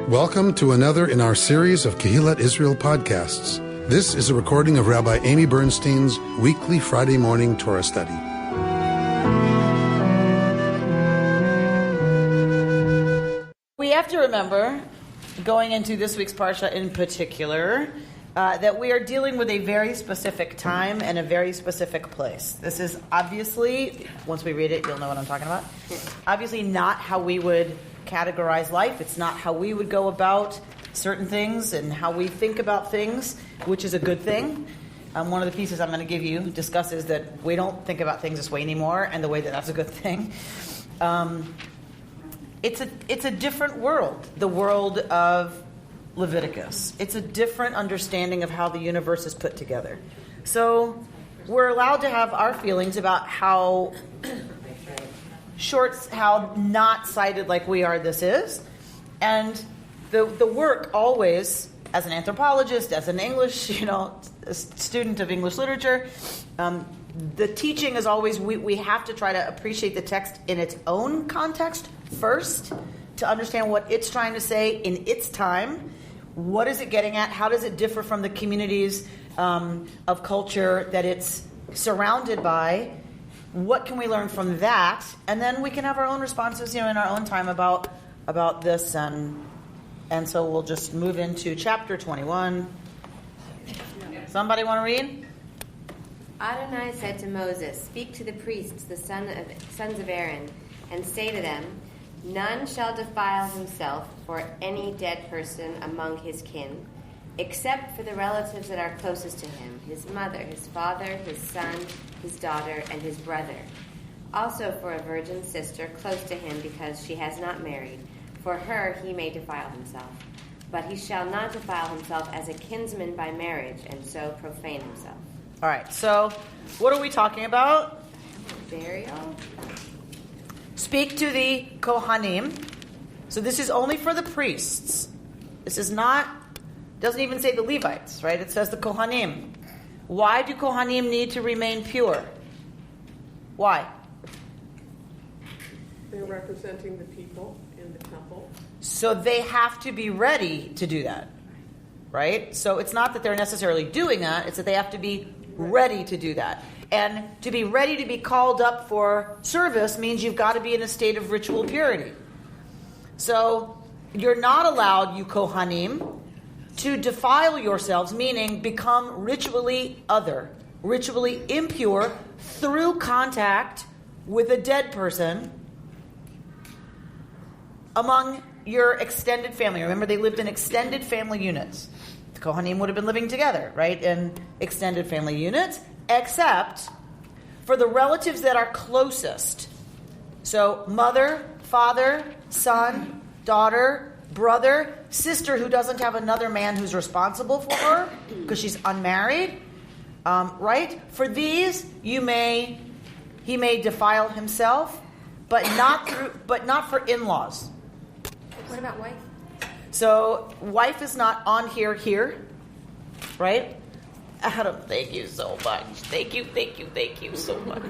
Welcome to another in our series of Kehillat Israel podcasts. This is a recording of Rabbi Amy Bernstein's weekly Friday morning Torah study. We have to remember, going into this week's Parsha in particular, that we are dealing with a very specific time and a very specific place. This is obviously, once we read it, you'll know what I'm talking about. Obviously not how we would categorize life. It's not how we would go about certain things and how we think about things, which is a good thing. One of the pieces I'm going to give you discusses that we don't think about things this way anymore, and the way that that's a good thing. It's a different world, the world of Leviticus. It's a different understanding of how the universe is put together. So we're allowed to have our feelings about how how not sighted like we are this is. And the work always, as an anthropologist, as an English, a student of English literature, the teaching is always we have to try to appreciate the text in its own context first, to understand what it's trying to say in its time. What is it getting at? How does it differ from the communities of culture that it's surrounded by? What can we learn from that? And then we can have our own responses, in our own time about this. And so we'll just move into chapter 21. Somebody want to read? Adonai said to Moses, "Speak to the priests, the sons of Aaron, and say to them, none shall defile himself for any dead person among his kin, except for the relatives that are closest to him, his mother, his father, his son, his daughter, and his brother. Also for a virgin sister close to him because she has not married. For her he may defile himself. But he shall not defile himself as a kinsman by marriage, and so profane himself." All right, so what are we talking about? Burial? Speak to the Kohanim. So this is only for the priests. This is not, doesn't even say the Levites, right? It says the Kohanim. Why do Kohanim need to remain pure? Why? They're representing the people in the temple. So they have to be ready to do that, right? So it's not that they're necessarily doing that, it's that they have to be ready to do that. And to be ready to be called up for service means you've got to be in a state of ritual purity. So you're not allowed, you Kohanim, to defile yourselves, meaning become ritually other, ritually impure through contact with a dead person among your extended family. Remember, they lived in extended family units. The Kohanim would have been living together, right, in extended family units, except for the relatives that are closest. So mother, father, son, daughter, brother, sister who doesn't have another man who's responsible for her because she's unmarried, right? For these, he may defile himself, but not for in-laws. What about wife? So wife is not on here, right? Adam, thank you so much. Thank you so much.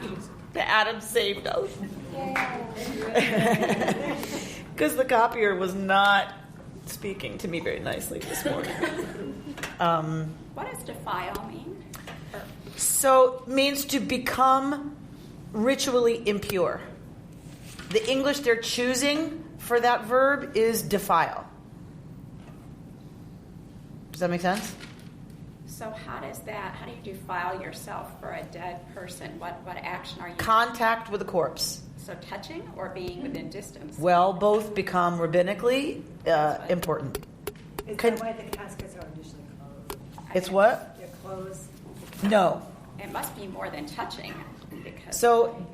Adam saved us. Because the copier was not speaking to me very nicely this morning. What does defile mean? So it means to become ritually impure. The English they're choosing for that verb is defile. Does that make sense? So how do you defile yourself for a dead person? What action are you? Contact with a corpse. So touching or being within distance? Well, both become rabbinically important. Is that why the caskets are initially closed? It's what? They're closed. No. It must be more than touching. So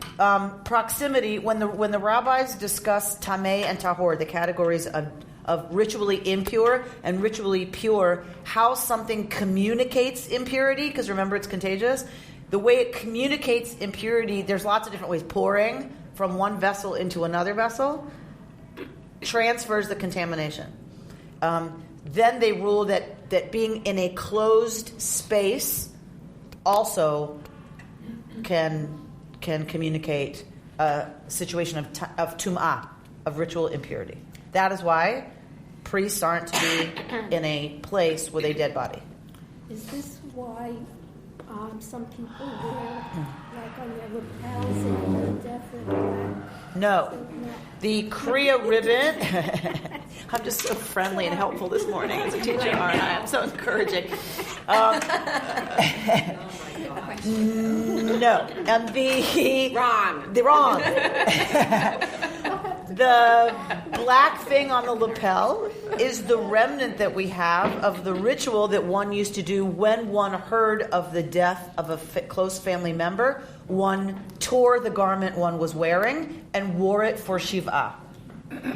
proximity, when the rabbis discuss tameh and tahor, the categories of ritually impure and ritually pure, how something communicates impurity, because remember it's contagious, the way it communicates impurity, there's lots of different ways. Pouring from one vessel into another vessel transfers the contamination. Then they rule that being in a closed space also can communicate a situation of tum'ah, of ritual impurity. That is why priests aren't to be in a place with a dead body. Is this why some people wear, like on their lapels and their death and that? No. The Kriya ribbon, I'm just so friendly and helpful this morning as a teacher, aren't I? I'm so encouraging. No. And wrong. The black thing on the lapel is the remnant that we have of the ritual that one used to do when one heard of the death of a close family member. One tore the garment one was wearing and wore it for Shiv'ah.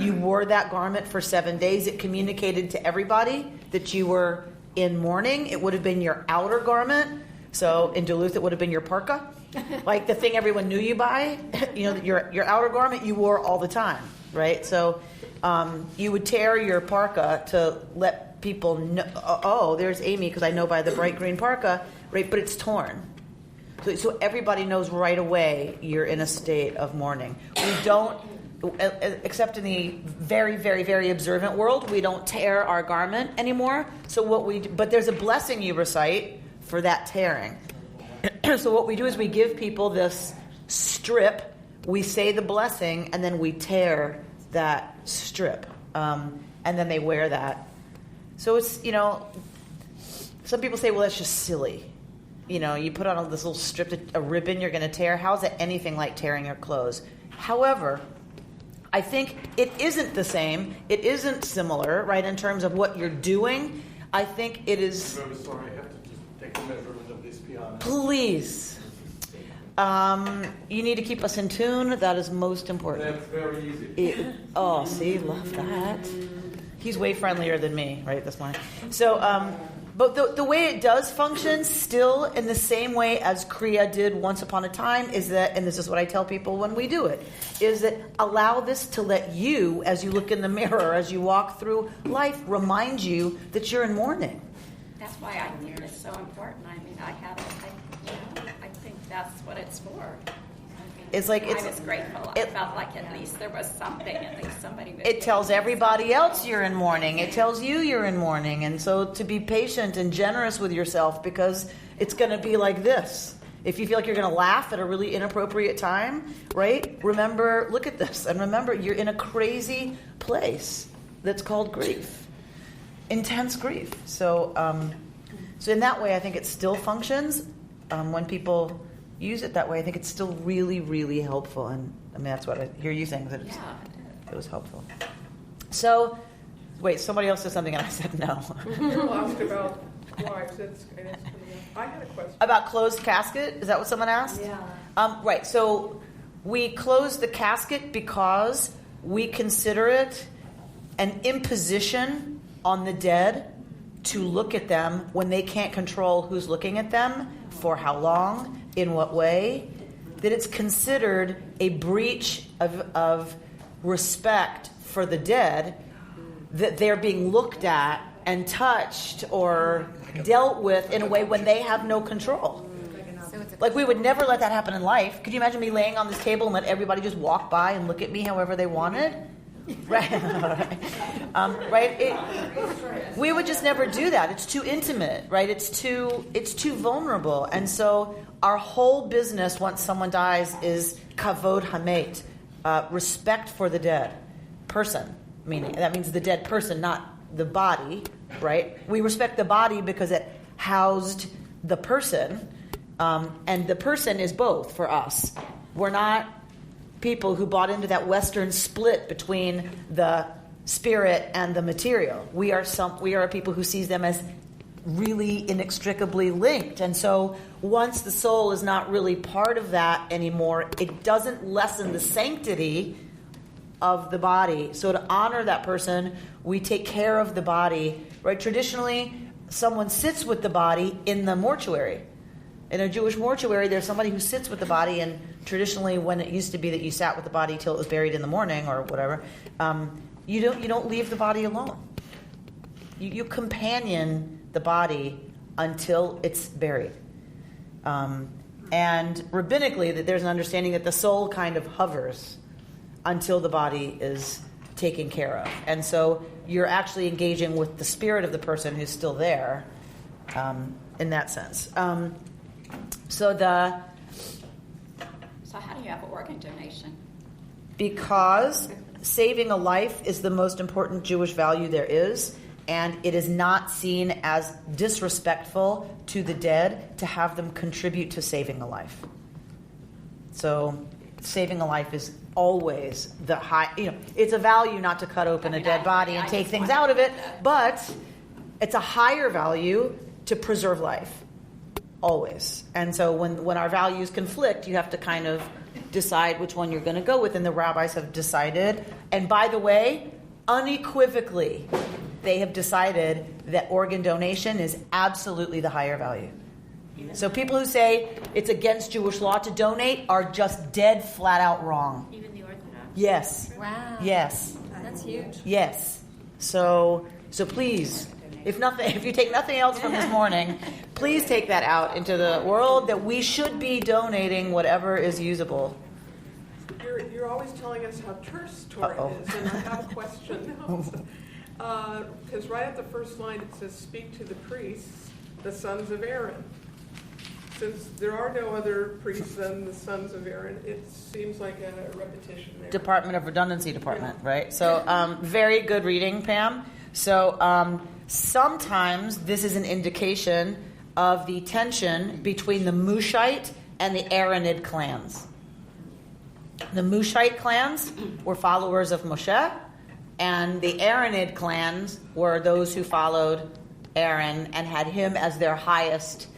You wore that garment for 7 days. It communicated to everybody that you were in mourning. It would have been your outer garment. So in Duluth, it would have been your parka. Like the thing everyone knew you by. Your outer garment you wore all the time, right? So you would tear your parka to let people know, oh, there's Amy, because I know by the bright green parka, right? But it's torn. So everybody knows right away you're in a state of mourning. We don't, except in the very, very, very observant world, we don't tear our garment anymore. But there's a blessing you recite for that tearing. So what we do is we give people this strip, we say the blessing, and then we tear that strip. And then they wear that. So it's, some people say, well, that's just silly. You put on this little strip, a ribbon you're going to tear. How is that anything like tearing your clothes? However, I think it isn't the same. It isn't similar, right, in terms of what you're doing. I think it is... I'm very sorry, I have to just take a measurement of this piano. Please. You need to keep us in tune. That is most important. That's very easy. See, love that. He's way friendlier than me, right, this morning. So, but the way it does function, still in the same way as Kriya did once upon a time, is that, and this is what I tell people when we do it, is that allow this to let you, as you look in the mirror, as you walk through life, remind you that you're in mourning. That's why I think it's so important. I mean, I think that's what it's for. It's like I was grateful. I felt like at least there was something. At least somebody was. It tells everybody else you're in mourning. It tells you you're in mourning, and so to be patient and generous with yourself, because it's going to be like this. If you feel like you're going to laugh at a really inappropriate time, right? Remember, look at this, and remember you're in a crazy place that's called grief, intense grief. So in that way, I think it still functions when people use it that way. I think it's still really, really helpful. And I mean, that's what I hear you saying, that it was helpful. So, wait, somebody else said something and I said no. You asked about wives. I had a question. About closed casket? Is that what someone asked? Yeah. Right. So we close the casket because we consider it an imposition on the dead to look at them when they can't control who's looking at them, for how long, in what way, that it's considered a breach of respect for the dead, that they're being looked at and touched or dealt with in a way when they have no control. Like, we would never let that happen in life. Could you imagine me laying on this table and let everybody just walk by and look at me however they wanted? Right? We would just never do that. It's too intimate, right? It's too vulnerable. And so our whole business once someone dies is kavod hamet, respect for the dead person. Meaning that means the dead person, not the body, right? We respect the body because it housed the person, and the person is both for us. We're not people who bought into that Western split between the spirit and the material. We are people who sees them as really inextricably linked. And so once the soul is not really part of that anymore, it doesn't lessen the sanctity of the body. So to honor that person, we take care of the body, right? Traditionally, someone sits with the body in the mortuary. In a Jewish mortuary, there's somebody who sits with the body, and traditionally, when it used to be that you sat with the body till it was buried in the morning or whatever, you don't leave the body alone. You companion the body until it's buried. And rabbinically, that there's an understanding that the soul kind of hovers until the body is taken care of. And so you're actually engaging with the spirit of the person who's still there, in that sense. So how do you have organ donation? Because saving a life is the most important Jewish value there is, and it is not seen as disrespectful to the dead to have them contribute to saving a life. So saving a life is always the high, it's a value not to cut open a dead body and take things out of it, but it's a higher value to preserve life. Always. And so when our values conflict, you have to kind of decide which one you're going to go with. And the rabbis have decided, and by the way, unequivocally, they have decided that organ donation is absolutely the higher value. So people who say it's against Jewish law to donate are just dead flat out wrong. Even the Orthodox? Yes. Wow. Yes. That's huge. Yes. So please, if you take nothing else from this morning, please take that out into the world, that we should be donating whatever is usable. You're always telling us how terse Torah is, and I have a question. Because right at the first line it says, "Speak to the priests, the sons of Aaron." Since there are no other priests than the sons of Aaron, it seems like a repetition there. Department of Redundancy Department, right? So very good reading, Pam. So sometimes this is an indication of the tension between the Mushite and the Aaronid clans. The Mushite clans were followers of Moshe, and the Aaronid clans were those who followed Aaron and had him as their highest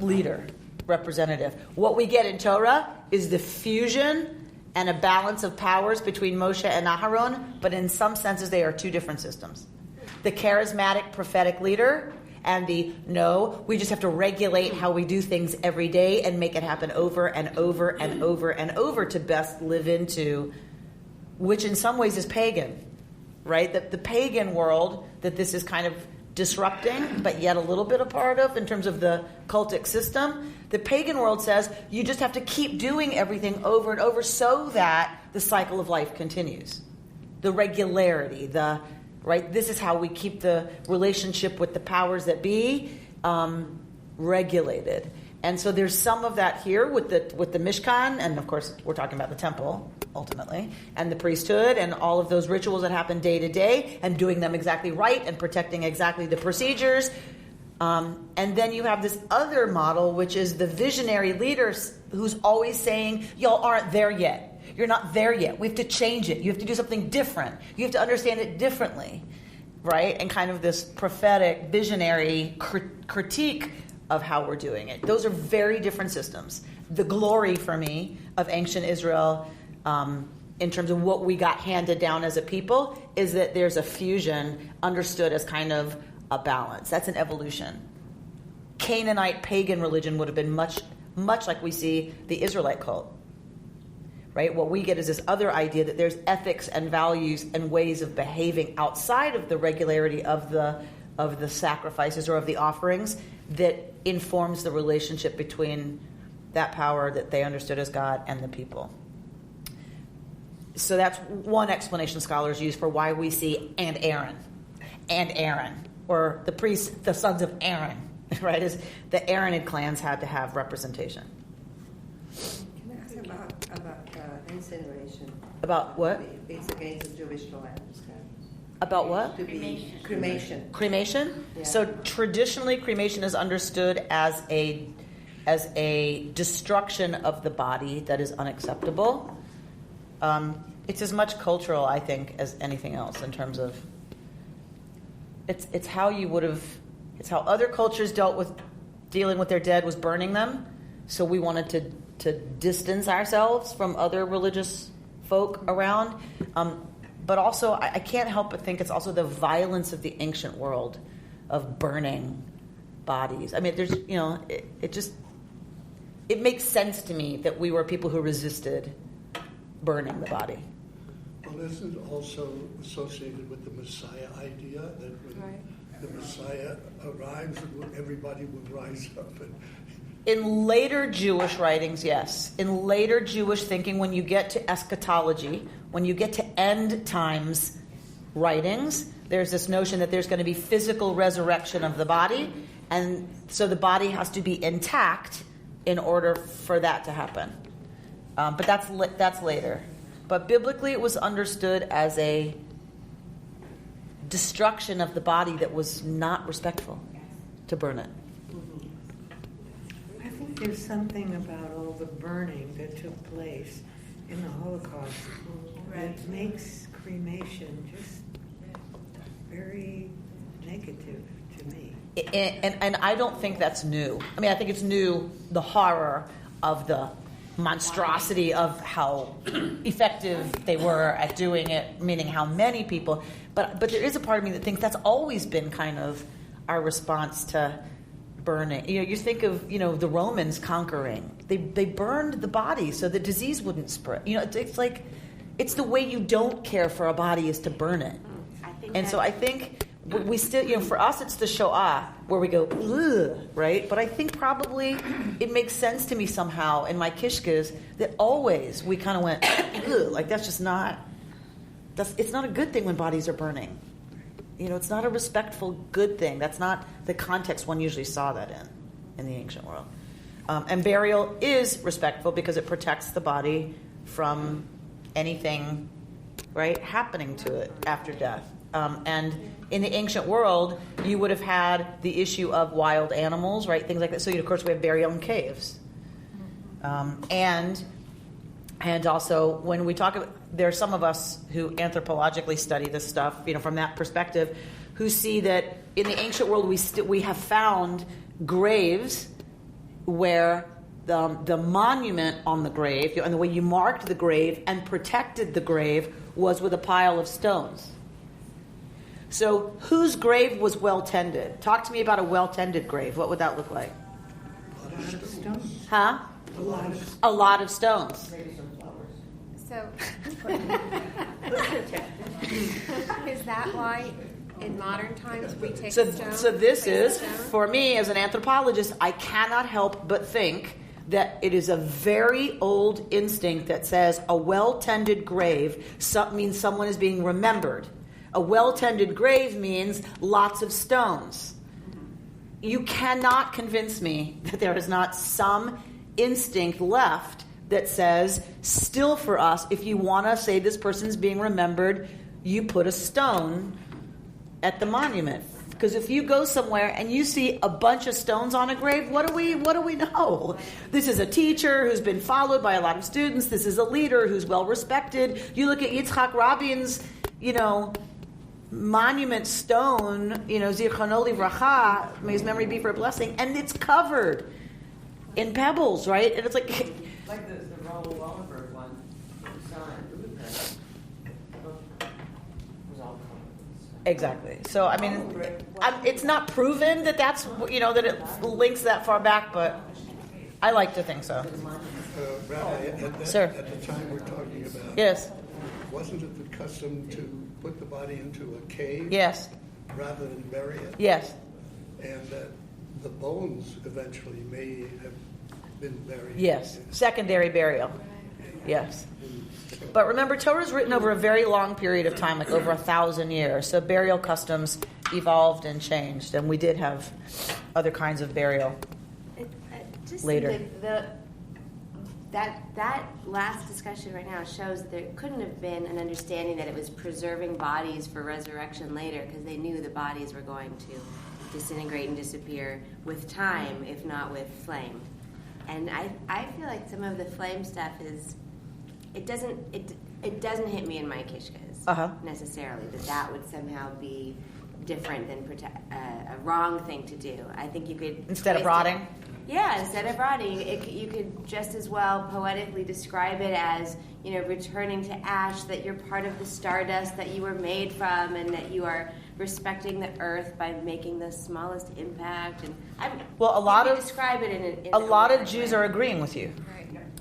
leader, representative. What we get in Torah is the fusion and a balance of powers between Moshe and Aharon, but in some senses they are two different systems. The charismatic prophetic leader and we just have to regulate how we do things every day and make it happen over and over and over and over to best live into, which in some ways is pagan, right? The pagan world that this is kind of disrupting, but yet a little bit a part of in terms of the cultic system. The pagan world says you just have to keep doing everything over and over so that the cycle of life continues. The regularity, right? This is how we keep the relationship with the powers that be regulated. And so there's some of that here with the Mishkan, and of course we're talking about the temple ultimately, and the priesthood, and all of those rituals that happen day to day, and doing them exactly right, and protecting exactly the procedures. And then you have this other model, which is the visionary leader who's always saying, y'all aren't there yet. You're not there yet. We have to change it. You have to do something different. You have to understand it differently, right? And kind of this prophetic, visionary critique of how we're doing it. Those are very different systems. The glory for me of ancient Israel, in terms of what we got handed down as a people, is that there's a fusion understood as kind of a balance. That's an evolution. Canaanite pagan religion would have been much like we see the Israelite cult. Right? What we get is this other idea that there's ethics and values and ways of behaving outside of the regularity of the sacrifices or of the offerings that informs the relationship between that power that they understood as God and the people. So that's one explanation scholars use for why we see and Aaron, or the priests, the sons of Aaron, right? Is the Aaronid clans had to have representation. Can I ask about incineration? About what? It's against the Jewish law, I understand. About what? To be cremation. Cremation? Yeah. So traditionally, cremation is understood as a destruction of the body that is unacceptable. It's as much cultural, I think, as anything else in terms of it's how you would have, it's how other cultures dealt with dealing with their dead was burning them. So we wanted to distance ourselves from other religious folk around. But also, I can't help but think it's also the violence of the ancient world of burning bodies. I mean, there's, it makes sense to me that we were people who resisted burning the body. Well, isn't it also associated with the Messiah idea that when the Messiah arrives, everybody will rise up? In later Jewish writings, yes. In later Jewish thinking, when you get to eschatology, when you get to end times writings, there's this notion that there's going to be physical resurrection of the body, and so the body has to be intact in order for that to happen. But that's later. But biblically, it was understood as a destruction of the body that was not respectful, to burn it. I think there's something about all the burning that took place in the Holocaust that makes cremation just very negative to me. And I don't think that's new. I mean, I think it's new, the horror of the monstrosity of how effective they were at doing it, meaning how many people. But there is a part of me that thinks that's always been kind of our response to burning. You think of the Romans conquering. They burned the body so the disease wouldn't spread. It's like it's the way you don't care for a body is to burn it. So I think we still, for us, it's the Shoah where we go, ugh, right? But I think probably it makes sense to me somehow in my kishkas that always we kind of went, ugh, like that's just not. It's not a good thing when bodies are burning. It's not a respectful good thing. That's not the context one usually saw that in the ancient world. And burial is respectful because it protects the body from anything, right, happening to it after death. And in the ancient world, you would have had the issue of wild animals, right, things like that. So, of course, we have burial in caves. And also, when we talk about, there are some of us who anthropologically study this stuff, from that perspective, who see that in the ancient world we have found graves where the monument on the grave, and the way you marked the grave and protected the grave was with a pile of stones. So, whose grave was well tended? Talk to me about a well tended grave. What would that look like? A lot of stones. Huh? A lot of stones. So, is that why in modern times we take stones? So this is, for me as an anthropologist, I cannot help but think that it is a very old instinct that says a well-tended grave means someone is being remembered. A well-tended grave means lots of stones. You cannot convince me that there is not some instinct left that says, still for us, if you want to say this person's being remembered, you put a stone at the monument. Because if you go somewhere and you see a bunch of stones on a grave, what do we know? This is a teacher who's been followed by a lot of students. This is a leader who's well respected. You look at Yitzhak Rabin's, monument stone, Zichrono Livracha, may his memory be for a blessing, and it's covered in pebbles, right? And it's like the Raoul Wallenberg one, exactly. So I mean, it's not proven that that's that it links that far back, but I like to think so. Rabbi, Sir, at the time we're talking about, yes, wasn't it the custom to put the body into a cave? Yes. Rather than bury it? Yes. And that the bones eventually may have been buried. Yes. Secondary burial. Yes. But remember, Torah is written over a very long period of time, like over 1,000 years. So burial customs evolved and changed, and we did have other kinds of burial later. That last discussion right now shows that there couldn't have been an understanding that it was preserving bodies for resurrection later, because they knew the bodies were going to disintegrate and disappear with time, if not with flame. And I feel like some of the flame stuff is, it doesn't hit me in my kishkas necessarily that would somehow be different than a wrong thing to do. I think you could instead of rotting. Yeah, instead of rotting, you could just as well poetically describe it as, returning to ash, that you're part of the stardust that you were made from, and that you are respecting the earth by making the smallest impact. And a lot of describe it in a lot of Jews are agreeing with you.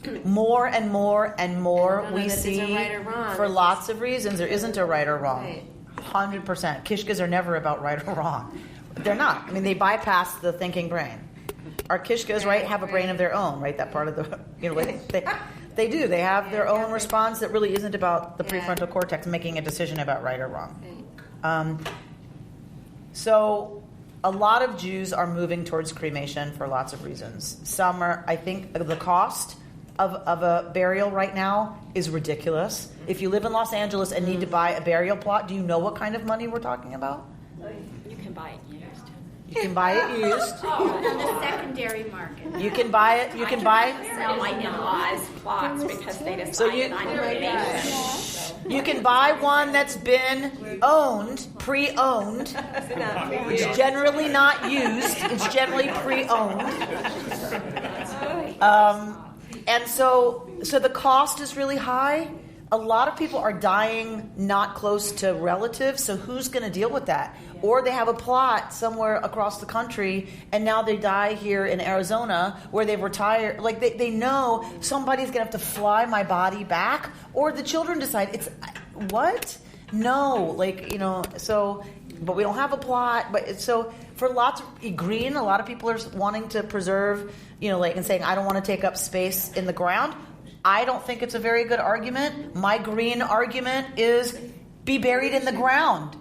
Right. More and more and more we see right or wrong. For lots of reasons. There isn't a right or wrong. Right. 100%. Kishkas are never about right or wrong. But they're not. I mean, they bypass the thinking brain. Our kishkas, right, have a brain of their own, right? That part of the, They do. They have their own response that really isn't about the prefrontal cortex making a decision about right or wrong. So a lot of Jews are moving towards cremation for lots of reasons. Some are, I think, the cost of a burial right now is ridiculous. If you live in Los Angeles and need to buy a burial plot, do you know what kind of money we're talking about? You can buy it used. You can buy it used. On the secondary market. You can buy it. You can buy. Sell my in-laws plots because they decided So you- on cremation. You can buy one that's been owned, pre-owned. It's generally not used. It's generally pre-owned. And so the cost is really high. A lot of people are dying not close to relatives, so who's going to deal with that? Or they have a plot somewhere across the country, and now they die here in Arizona where they've retired. Like they know somebody's going to have to fly my body back, or the children decide it's what? No, so. But we don't have a plot. But so for lots of green, a lot of people are wanting to preserve, and saying I don't want to take up space in the ground. I don't think it's a very good argument. My green argument is be buried in the ground.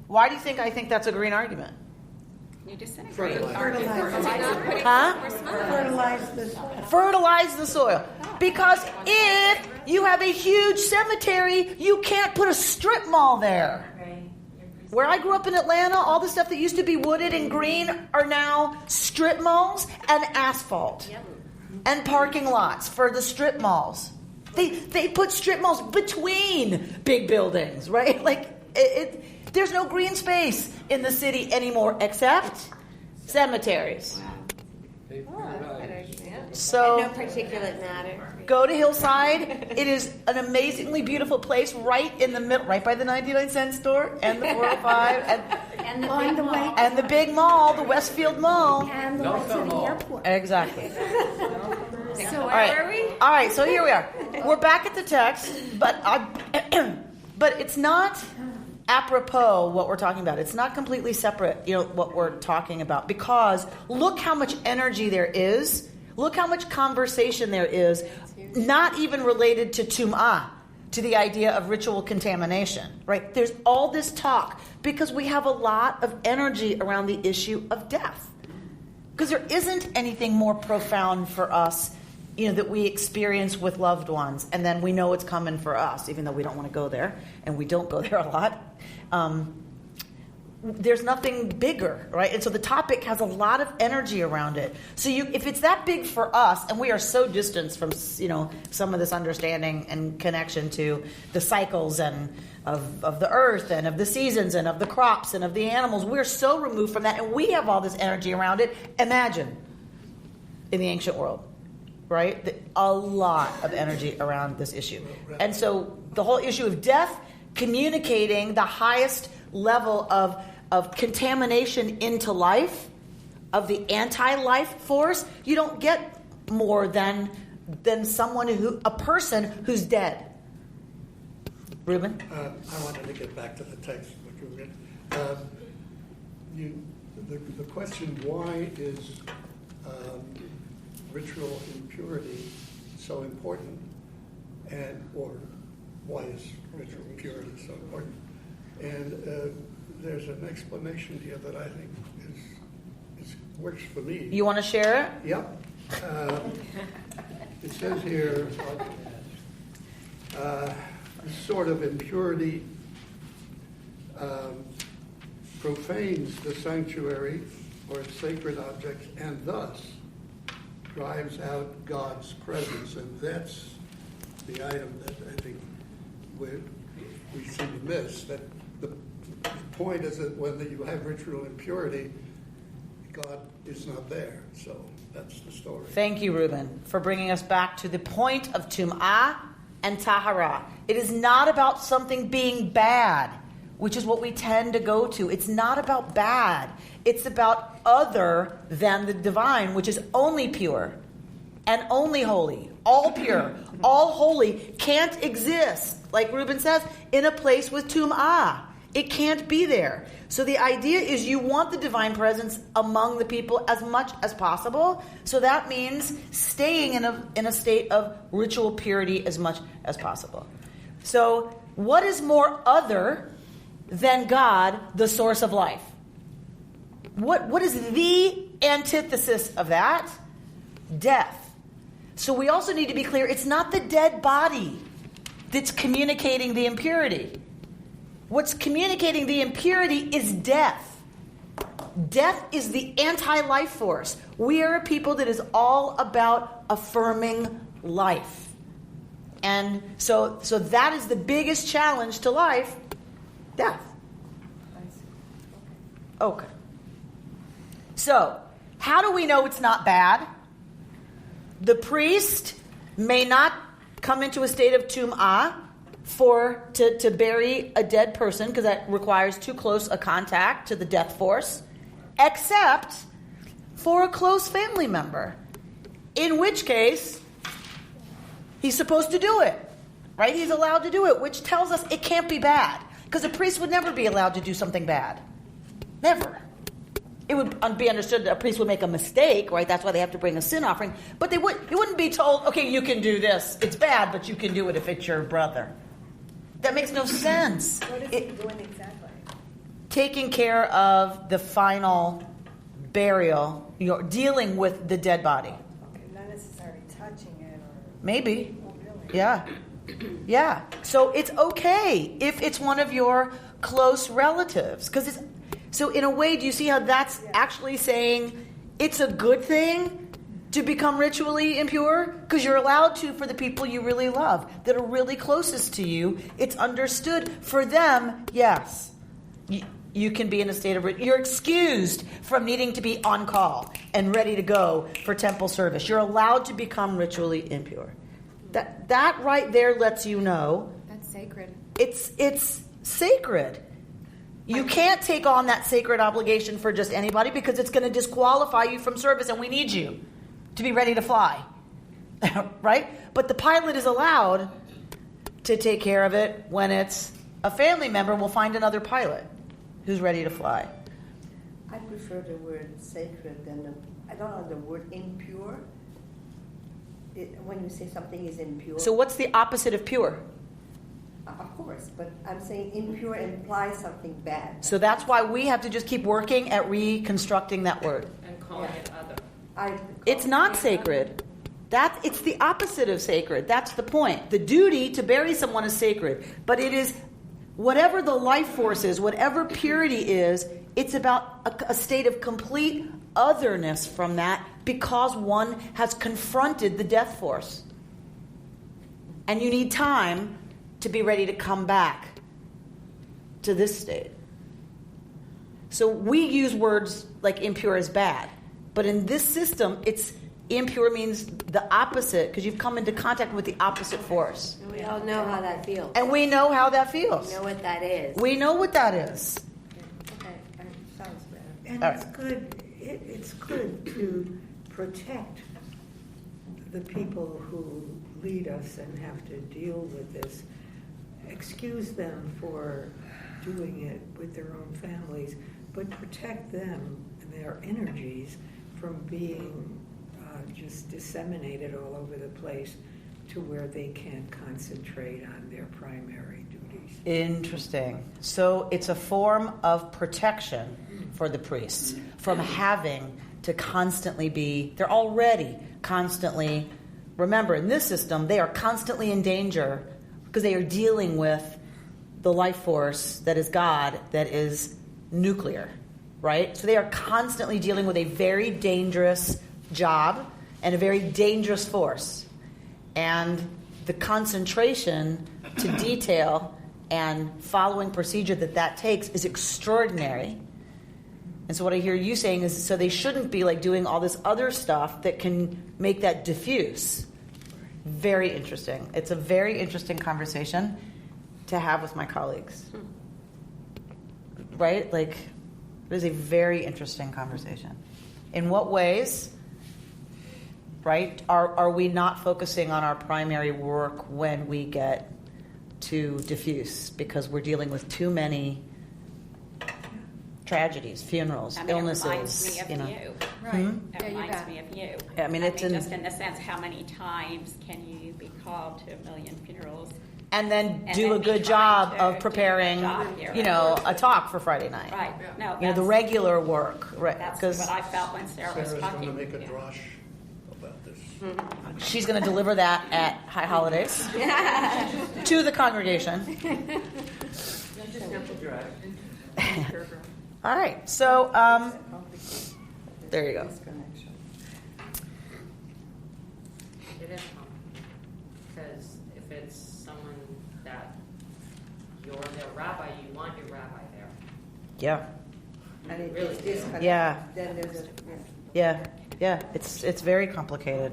Why do you think I think that's a green argument? You just said Fertilize the soil. Fertilize the soil. Because if you have a huge cemetery, you can't put a strip mall there. Where I grew up in Atlanta, all the stuff that used to be wooded and green are now strip malls and asphalt. And parking lots for the strip malls. They put strip malls between big buildings, right? There's no green space in the city anymore except cemeteries. So no particulate matter. Go to Hillside. It is an amazingly beautiful place right in the middle, right by the 99-cent store and the 405 and the big mall, the Westfield Mall. And the way to the airport. Exactly. So where are we? All right, so here we are. We're back at the text, but it's not apropos what we're talking about. It's not completely separate, what we're talking about, because look how much energy there is. Look how much conversation there is, not even related to tum'ah, to the idea of ritual contamination, right? There's all this talk because we have a lot of energy around the issue of death. Because there isn't anything more profound for us, that we experience with loved ones, and then we know it's coming for us, even though we don't want to go there, and we don't go there a lot. There's nothing bigger, right? And so the topic has a lot of energy around it. So if it's that big for us, and we are so distant from, some of this understanding and connection to the cycles and of the earth and of the seasons and of the crops and of the animals, we're so removed from that, and we have all this energy around it. Imagine in the ancient world, right? A lot of energy around this issue. And so the whole issue of death, communicating the highest level of contamination into life, of the anti-life force, you don't get more than a person who's dead. Reuben? I wanted to get back to the text. The question, why is ritual impurity so important, or why is ritual impurity so important? And there's an explanation here that I think works for me. You want to share it? Yep. It says here, this sort of impurity profanes the sanctuary or sacred objects, and thus drives out God's presence. And that's the item that I think we seem to miss. That the point is that when you have ritual impurity, God is not there. So that's the story. Thank you, Reuben, for bringing us back to the point of tum'ah and tahara. It is not about something being bad, which is what we tend to go to. It's not about bad. It's about other than the divine, which is only pure and only holy. All pure, all holy, can't exist, like Reuben says, in a place with tum'ah. It can't be there. So the idea is you want the divine presence among the people as much as possible. So that means staying in a state of ritual purity as much as possible. So what is more other than God, the source of life? What is the antithesis of that? Death. So we also need to be clear, it's not the dead body that's communicating the impurity. What's communicating the impurity is death. Death is the anti-life force. We are a people that is all about affirming life. And so that is the biggest challenge to life, death. Okay. So, how do we know it's not bad? The priest may not come into a state of tum'ah to bury a dead person, because that requires too close a contact to the death force, except for a close family member, in which case he's supposed to do it, right? He's allowed to do it, which tells us it can't be bad, because a priest would never be allowed to do something bad. Never. It would be understood that a priest would make a mistake, right? That's why they have to bring a sin offering. But he wouldn't be told, okay, you can do this. It's bad, but you can do it if it's your brother. That makes no sense. What is he doing exactly? Taking care of the final burial, dealing with the dead body. Okay, not necessarily touching it or... Maybe. Oh, really? Yeah. Yeah. So it's okay if it's one of your close relatives. So in a way, do you see how that's actually saying it's a good thing to become ritually impure? Because you're allowed to for the people you really love, that are really closest to you. It's understood. For them, yes. You can be in a state of... You're excused from needing to be on call and ready to go for temple service. You're allowed to become ritually impure. That right there lets you know... That's sacred. It's sacred. You can't take on that sacred obligation for just anybody, because it's going to disqualify you from service, and we need you to be ready to fly. Right? But the pilot is allowed to take care of it when it's a family member. Will find another pilot who's ready to fly. I prefer the word sacred than I don't know the word impure. When you say something is impure. So what's the opposite of pure? Of course, but I'm saying impure implies something bad. So that's why we have to just keep working at reconstructing that word. And calling it other. It's not sacred. It's the opposite of sacred. That's the point. The duty to bury someone is sacred, but it is whatever the life force is, whatever purity is, it's about a state of complete otherness from that, because one has confronted the death force. And you need time to be ready to come back to this state. So we use words like impure as bad. But in this system, it's impure means the opposite, because you've come into contact with the opposite force. And we all know how that feels. And we know how that feels. We know what that is. We know what that is. Okay, sounds better. And All it's good. It's good to protect the people who lead us and have to deal with this. Excuse them for doing it with their own families, but protect them and their energies from being just disseminated all over the place to where they can't concentrate on their primary duties. Interesting. So it's a form of protection for the priests from having to constantly be, they're already constantly, remember in this system, they are constantly in danger because they are dealing with the life force that is God, that is nuclear, right? So they are constantly dealing with a very dangerous job and a very dangerous force. And the concentration to detail and following procedure that takes is extraordinary. And so what I hear you saying is, so they shouldn't be like doing all this other stuff that can make that diffuse. Very interesting. It's a very interesting conversation to have with my colleagues. Right? Like, it is a very interesting conversation. In what ways, right, are we not focusing on our primary work when we get to diffuse? Because we're dealing with too many tragedies, funerals, illnesses. It reminds me of you. Right. It reminds me of you. I mean, it's just in the sense, how many times can you be called to a million funerals? And then And do then a be good trying job to of do preparing, a job here. a talk for Friday night. Right. No, The that's, regular work, right? that's Because what I felt when Sarah was Sarah's talking. going to make a Yeah. drush about this. she's going to deliver that at High Holidays to the congregation. All right, so there you go. It is complicated, because if it's someone that you're their rabbi, you want your rabbi there. Yeah, And it Really? is disconnected. Yeah. Then there's a, yeah. It's very complicated.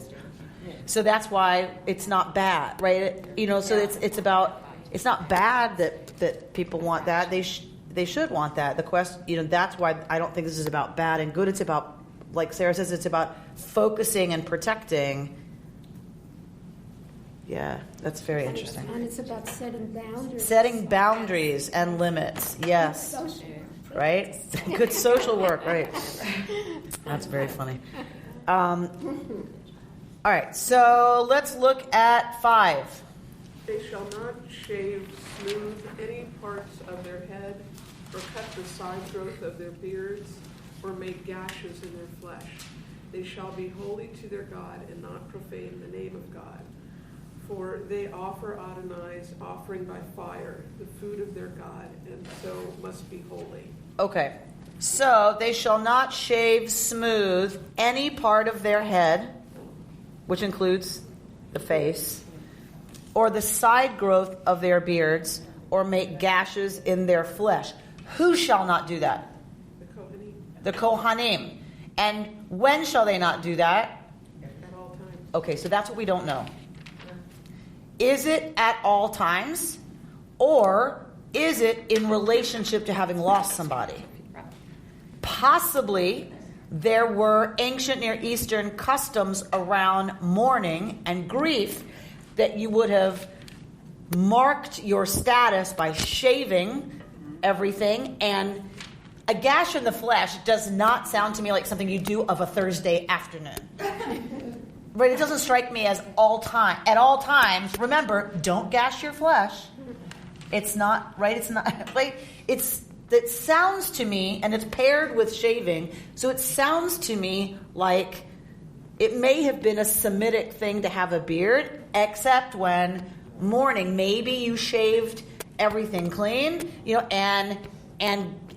So that's why it's not bad, right? So it's not bad that people want that. They should want that. The question, that's why I don't think this is about bad and good. It's about, like Sarah says, it's about focusing and protecting. Yeah, that's very interesting. And it's about setting boundaries. Setting boundaries and limits. Yes. Social. Right? Good social work, right. That's very funny. All right, so let's look at 5. They shall not shave smooth any parts of their head, or cut the side growth of their beards, or make gashes in their flesh. They shall be holy to their God, and not profane the name of God. For they offer Adonai's offering by fire, the food of their God, and so must be holy. Okay, so they shall not shave smooth any part of their head, which includes the face, or the side growth of their beards, or make gashes in their flesh. Who shall not do that? The Kohanim. The Kohanim. And when shall they not do that? At all times. Okay, so that's what we don't know. Is it at all times, or is it in relationship to having lost somebody? Possibly there were ancient Near Eastern customs around mourning and grief that you would have marked your status by shaving everything. And a gash in the flesh does not sound to me like something you do of a Thursday afternoon. Right? It doesn't strike me as at all times. Remember, don't gash your flesh. It's not, right? It's not, right? It sounds to me, and it's paired with shaving, so it sounds to me like it may have been a Semitic thing to have a beard, except when mourning. Maybe you shaved everything clean, and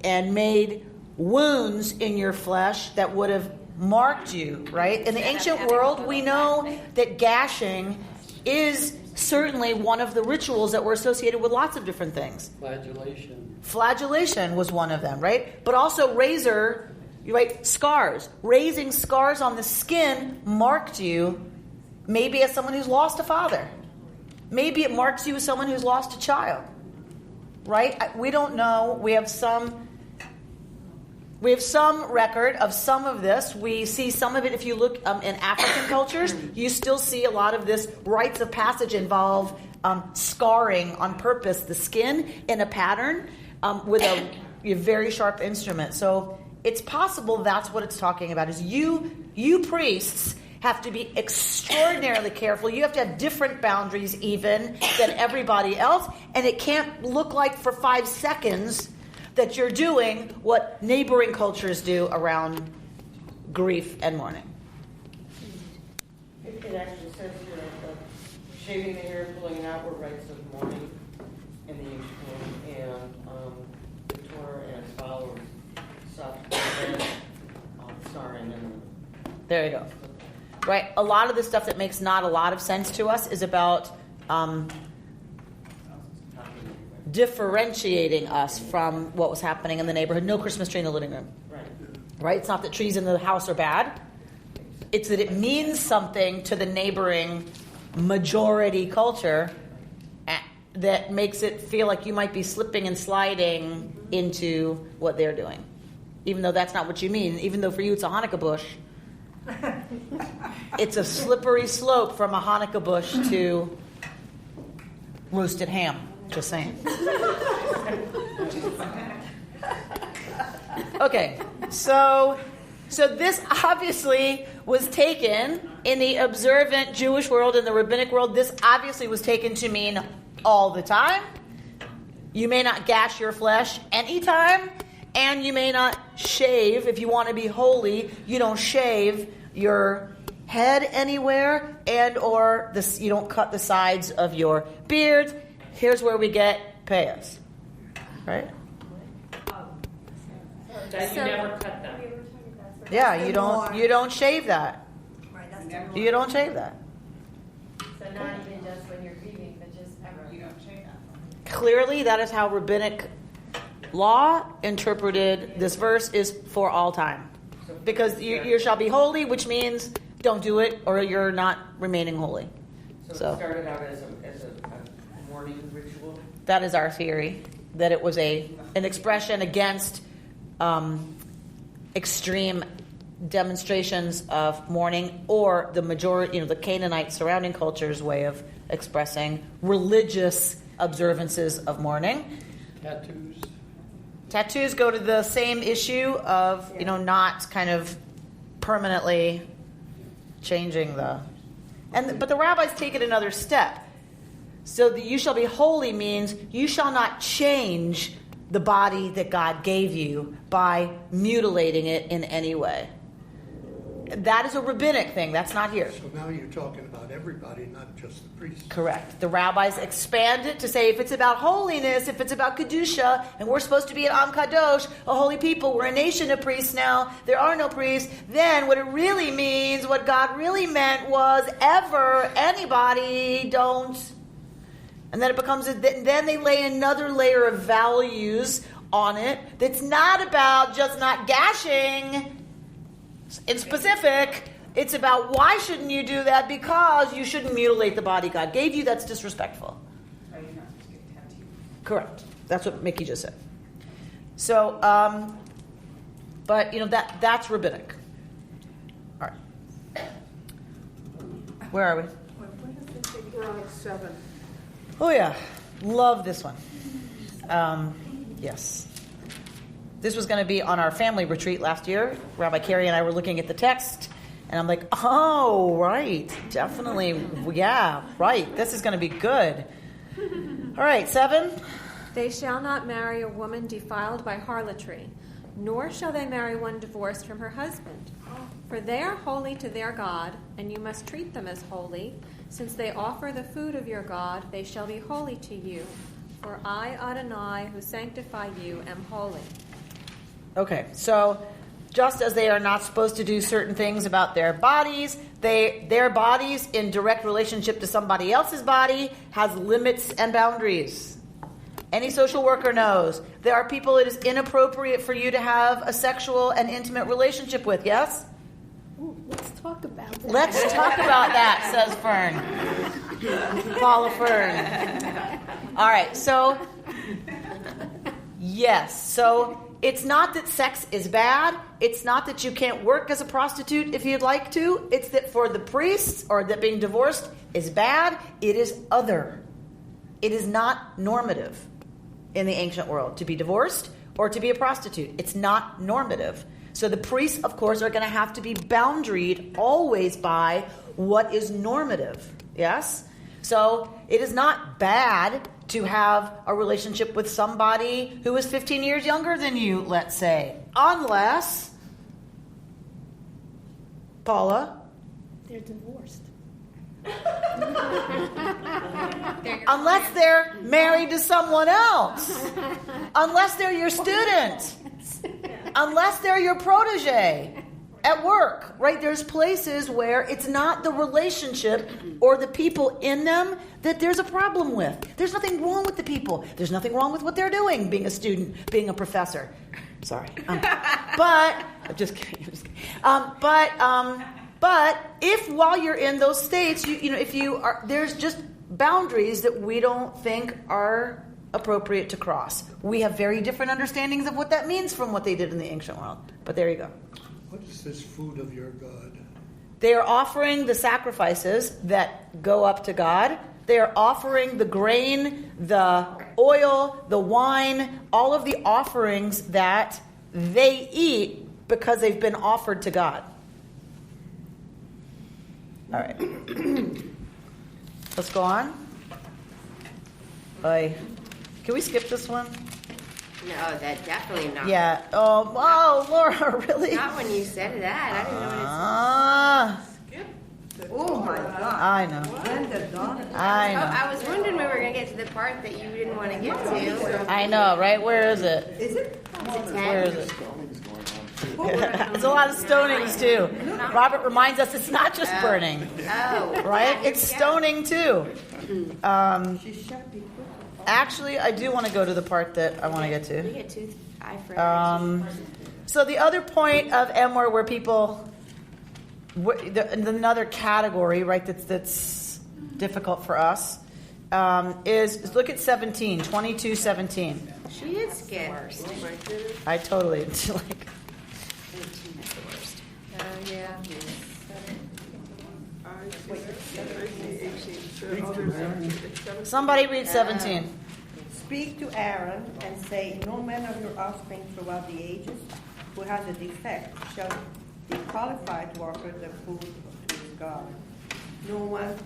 made wounds in your flesh that would have marked you, right? In the ancient world, we know that gashing is certainly one of the rituals that were associated with lots of different things. Flagellation was one of them, right? But also scars. Raising scars on the skin marked you maybe as someone who's lost a father. Maybe it marks you as someone who's lost a child, right? We don't know. We have some record of some of this. We see some of it if you look in African cultures. You still see a lot of this rites of passage involve scarring on purpose the skin in a pattern with a very sharp instrument. So it's possible that's what it's talking about. Is you priests have to be extraordinarily careful. You have to have different boundaries even than everybody else, and it can't look like for 5 seconds that you're doing what neighboring cultures do around grief and mourning. It actually says here that shaving the hair, pulling out were rites of mourning in the ancient world, and the Torah and its followers sought to prevent scarring. There you go. Right, a lot of the stuff that makes not a lot of sense to us is about differentiating us from what was happening in the neighborhood. No Christmas tree in the living room. Right? It's not that trees in the house are bad. It's that it means something to the neighboring majority culture that makes it feel like you might be slipping and sliding into what they're doing. Even though that's not what you mean. Even though for you it's a Hanukkah bush. It's a slippery slope from a Hanukkah bush to roasted ham. Just saying. Okay, so this obviously was taken in the observant Jewish world, in the rabbinic world. This obviously was taken to mean all the time. You may not gash your flesh anytime, and you may not shave. If you want to be holy, you don't shave your head anywhere, and or this, you don't cut the sides of your beard. Here's where we get payas, right? That you never cut them. Yeah, you don't shave that. You don't shave that. So not even just when you're grieving, but just ever. You don't shave that. Clearly, that is how rabbinic law interpreted this verse, is for all time. Because you shall be holy, which means don't do it or you're not remaining holy. So it started out as a mourning ritual? That is our theory, that it was an expression against extreme demonstrations of mourning, or the majority, the Canaanite surrounding culture's way of expressing religious observances of mourning. Tattoos go to the same issue of, not kind of permanently changing but the rabbis take it another step. So the you shall be holy means you shall not change the body that God gave you by mutilating it in any way. That is a rabbinic thing. That's not here. So now you're talking about everybody, not just the priests. Correct. The rabbis expand it to say if it's about holiness, if it's about Kedusha, and we're supposed to be an Am Kadosh, a holy people, we're a nation of priests now, there are no priests, then what it really means, what God really meant was anybody, don't. And then it becomes, then they lay another layer of values on it that's not about just not gashing in specific. It's about why shouldn't you do that? Because you shouldn't mutilate the body God gave you. That's disrespectful. Are you not supposed to get tattooed? Correct. That's what Mickey just said. So, but that's rabbinic. All right. Where are we? We're on 7. Oh yeah, love this one. Yes. This was going to be on our family retreat last year. Rabbi Carey and I were looking at the text, and I'm like, oh, right, definitely, yeah, right, this is going to be good. All right, 7. They shall not marry a woman defiled by harlotry, nor shall they marry one divorced from her husband. For they are holy to their God, and you must treat them as holy. Since they offer the food of your God, they shall be holy to you. For I, Adonai, who sanctify you, am holy. Okay, so just as they are not supposed to do certain things about their bodies, their bodies in direct relationship to somebody else's body has limits and boundaries. Any social worker knows there are people it is inappropriate for you to have a sexual and intimate relationship with, yes? Ooh, let's talk about that. Let's talk about that, says Fern. Paula Fern. All right, so, yes, so it's not that sex is bad. It's not that you can't work as a prostitute if you'd like to. It's that for the priests, or that being divorced is bad. It is other. It is not normative in the ancient world to be divorced or to be a prostitute. It's not normative. So the priests, of course, are going to have to be boundaried always by what is normative. Yes? So it is not bad to have a relationship with somebody who is 15 years younger than you, let's say. Unless, Paula? They're divorced. Unless they're married to someone else. Unless they're your student. Unless they're your protege at work, right? There's places where it's not the relationship or the people in them that there's a problem with. There's nothing wrong with the people. There's nothing wrong with what they're doing, being a student, being a professor. Sorry. But, I'm just kidding. But if while you're in those states, if you are, there's just boundaries that we don't think are appropriate to cross. We have very different understandings of what that means from what they did in the ancient world. But there you go. What is this food of your God? They are offering the sacrifices that go up to God. They are offering the grain, the oil, the wine, all of the offerings that they eat because they've been offered to God. All right. Let's go on. Can we skip this one? No, that definitely not. Yeah. Oh, Laura, really? Not when you said that. I didn't know what it's. Oh my God. I know. I know. I was wondering when we were going to get to the part that you didn't want to get to. I know, right? Where is it? Is it? Where is it? It's a lot of stonings too. Robert reminds us it's not just burning, right? It's stoning too. Actually, I do want to go to the part that I want to get to. You get tooth eye for So the other point of Emor where people, another category, right, that's difficult for us, is look at 17, 22:17. She did skip. I totally like. Yeah. Somebody read 17. Speak to Aaron and say, no man of your offspring throughout the ages who has a defect shall be qualified to offer the food to his God. No one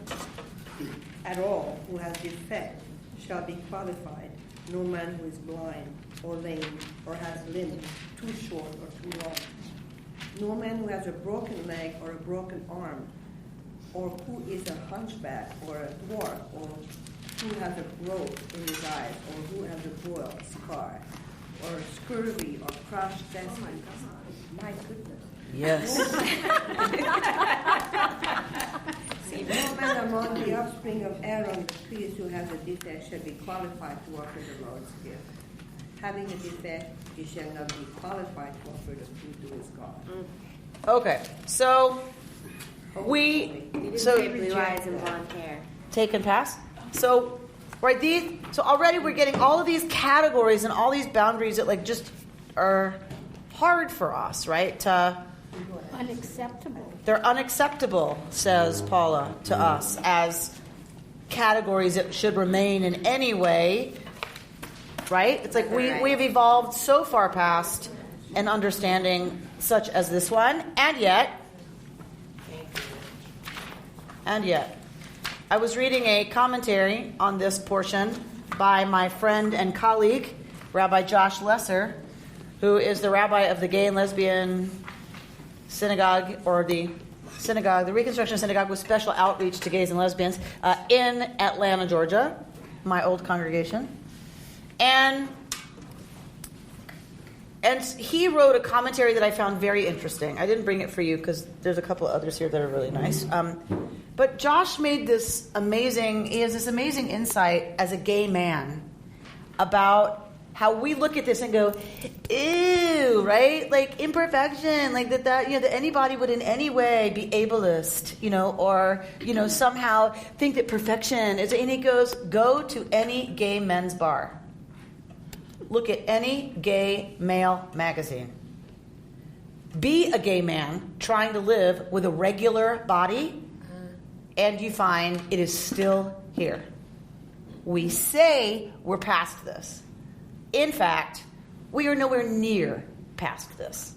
at all who has defect shall be qualified. No man who is blind or lame or has limbs too short or too long. No man who has a broken leg or a broken arm, or who is a hunchback or a dwarf, or who has a growth in his eyes, or who has a boil, scar, or scurvy, or crushed destiny. My goodness. Yes. No man among the offspring of Aaron, the priest who has a defect, shall be qualified to offer the Lord's gift. Having a defect, he shall not be qualified to offer the food to his God. Okay, so we blue eyes and blonde hair. Take and pass. So so already we're getting all of these categories and all these boundaries that like just are hard for us, right? Unacceptable. They're unacceptable, says Paula to us, as categories that should remain in any way. Right? It's like we've evolved so far past an understanding such as this one, and yet, I was reading a commentary on this portion by my friend and colleague, Rabbi Josh Lesser, who is the rabbi of the Gay and Lesbian Synagogue, or the Reconstruction Synagogue with special outreach to gays and lesbians in Atlanta, Georgia, my old congregation. And he wrote a commentary that I found very interesting. I didn't bring it for you because there's a couple of others here that are really nice. But Josh made he has this amazing insight as a gay man about how we look at this and go, ew, right? Like imperfection, like that anybody would in any way be ableist, or, somehow think that perfection is, and he goes, go to any gay men's bar. Look at any gay male magazine. Be a gay man trying to live with a regular body, and you find it is still here. We say we're past this. In fact, we are nowhere near past this.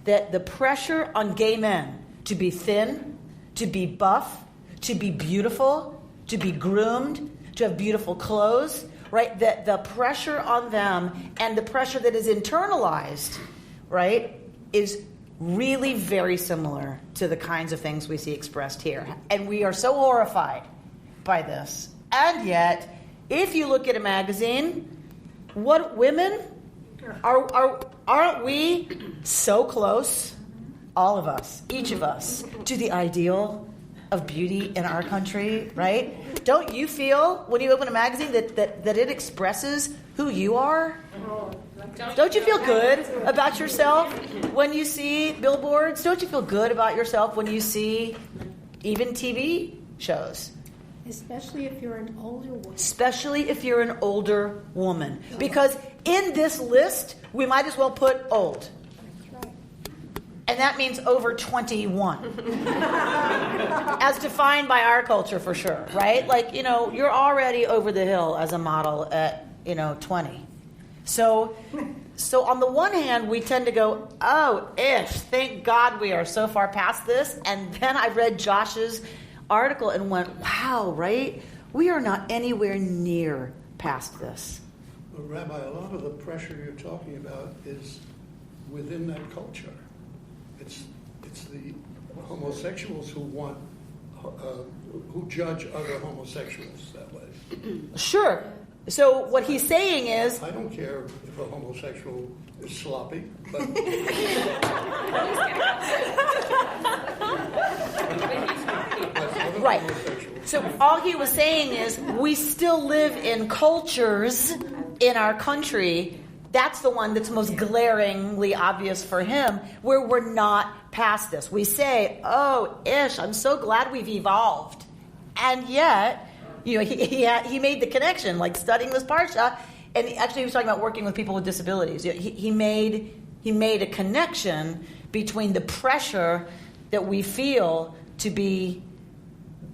That the pressure on gay men to be thin, to be buff, to be beautiful, to be groomed, to have beautiful clothes, right? That the pressure on them and the pressure that is internalized, right, is really very similar to the kinds of things we see expressed here. And we are so horrified by this. And yet, if you look at a magazine, what women aren't we so close, all of us, each of us, to the ideal of beauty in our country, right? Don't you feel when you open a magazine that it expresses who you are? Don't you feel good about yourself when you see billboards? Don't you feel good about yourself when you see even TV shows? Especially if you're an older woman. Especially if you're an older woman. Because in this list, we might as well put old. That's right. And that means over 21. As defined by our culture, for sure, right? Like, you're already over the hill as a model at, 20. So on the one hand, we tend to go, oh, thank God we are so far past this. And then I read Josh's article and went, wow, right? We are not anywhere near past this. Well, Rabbi, a lot of the pressure you're talking about is within that culture. It's the homosexuals who want, who judge other homosexuals that way. Sure. So what he's saying is... I don't care if a homosexual is sloppy, but... Right. So all he was saying is we still live in cultures in our country. That's the one that's most glaringly obvious for him, where we're not past this. We say, I'm so glad we've evolved. And yet... he made the connection, like studying this parsha, and actually he was talking about working with people with disabilities. He made a connection between the pressure that we feel to be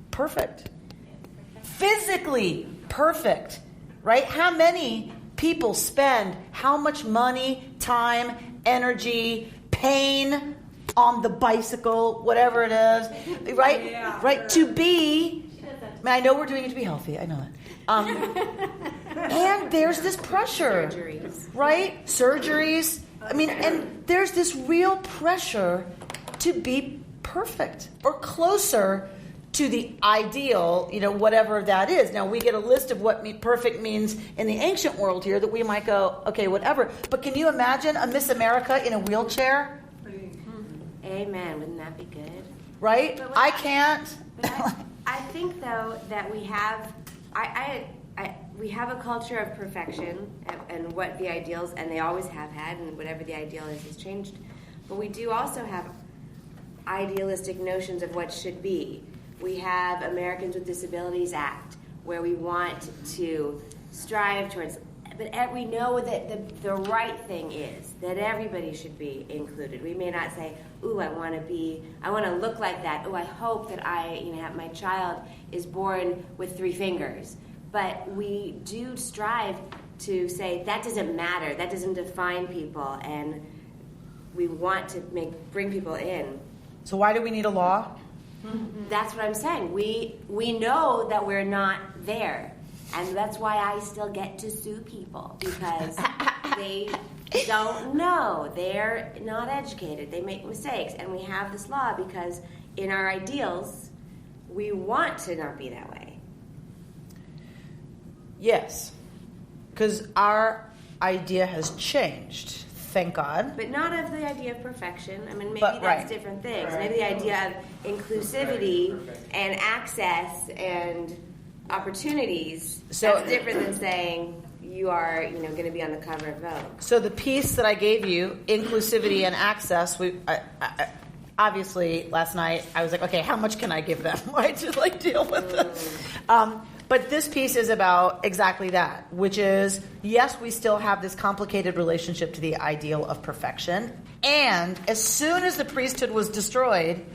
perfect, physically perfect, right? How many people spend how much money, time, energy, pain on the bicycle, whatever it is, right? Yeah, right, sure. to be... I know we're doing it to be healthy. I know that. And there's this pressure. Surgeries. Right? Surgeries. And there's this real pressure to be perfect or closer to the ideal, whatever that is. Now, we get a list of what perfect means in the ancient world here that we might go, okay, whatever. But can you imagine a Miss America in a wheelchair? Amen. Wouldn't that be good? Right? I can't. I think, though, that we have, we have a culture of perfection and what the ideals, and they always have had, and whatever the ideal is has changed. But we do also have idealistic notions of what should be. We have Americans with Disabilities Act, where we want to strive towards, but we know that the right thing is that everybody should be included. We may not say, ooh, I want to look like that. Ooh, I hope that my child is born with 3 fingers. But we do strive to say that doesn't matter. That doesn't define people, and we want to bring people in. So why do we need a law? That's what I'm saying. We know that we're not there. And that's why I still get to sue people, because they don't know. They're not educated. They make mistakes. And we have this law because in our ideals, we want to not be that way. Yes. Because our idea has changed, thank God. But not of the idea of perfection. Maybe But, that's right. different things. Maybe the idea of inclusivity and access and opportunities, that's different than saying you are, going to be on the cover of Vogue. So the piece that I gave you, inclusivity and access, obviously last night I was like, okay, how much can I give them? Right, to deal with this. But this piece is about exactly that, which is, yes, we still have this complicated relationship to the ideal of perfection. And as soon as the priesthood was destroyed,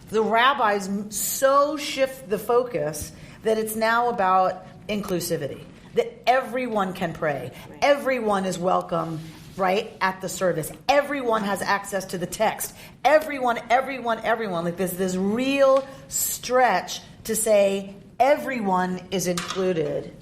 the rabbis so shift the focus that it's now about inclusivity, that everyone can pray. Everyone is welcome, right, at the service. Everyone has access to the text. Everyone. Like there's this real stretch to say everyone is included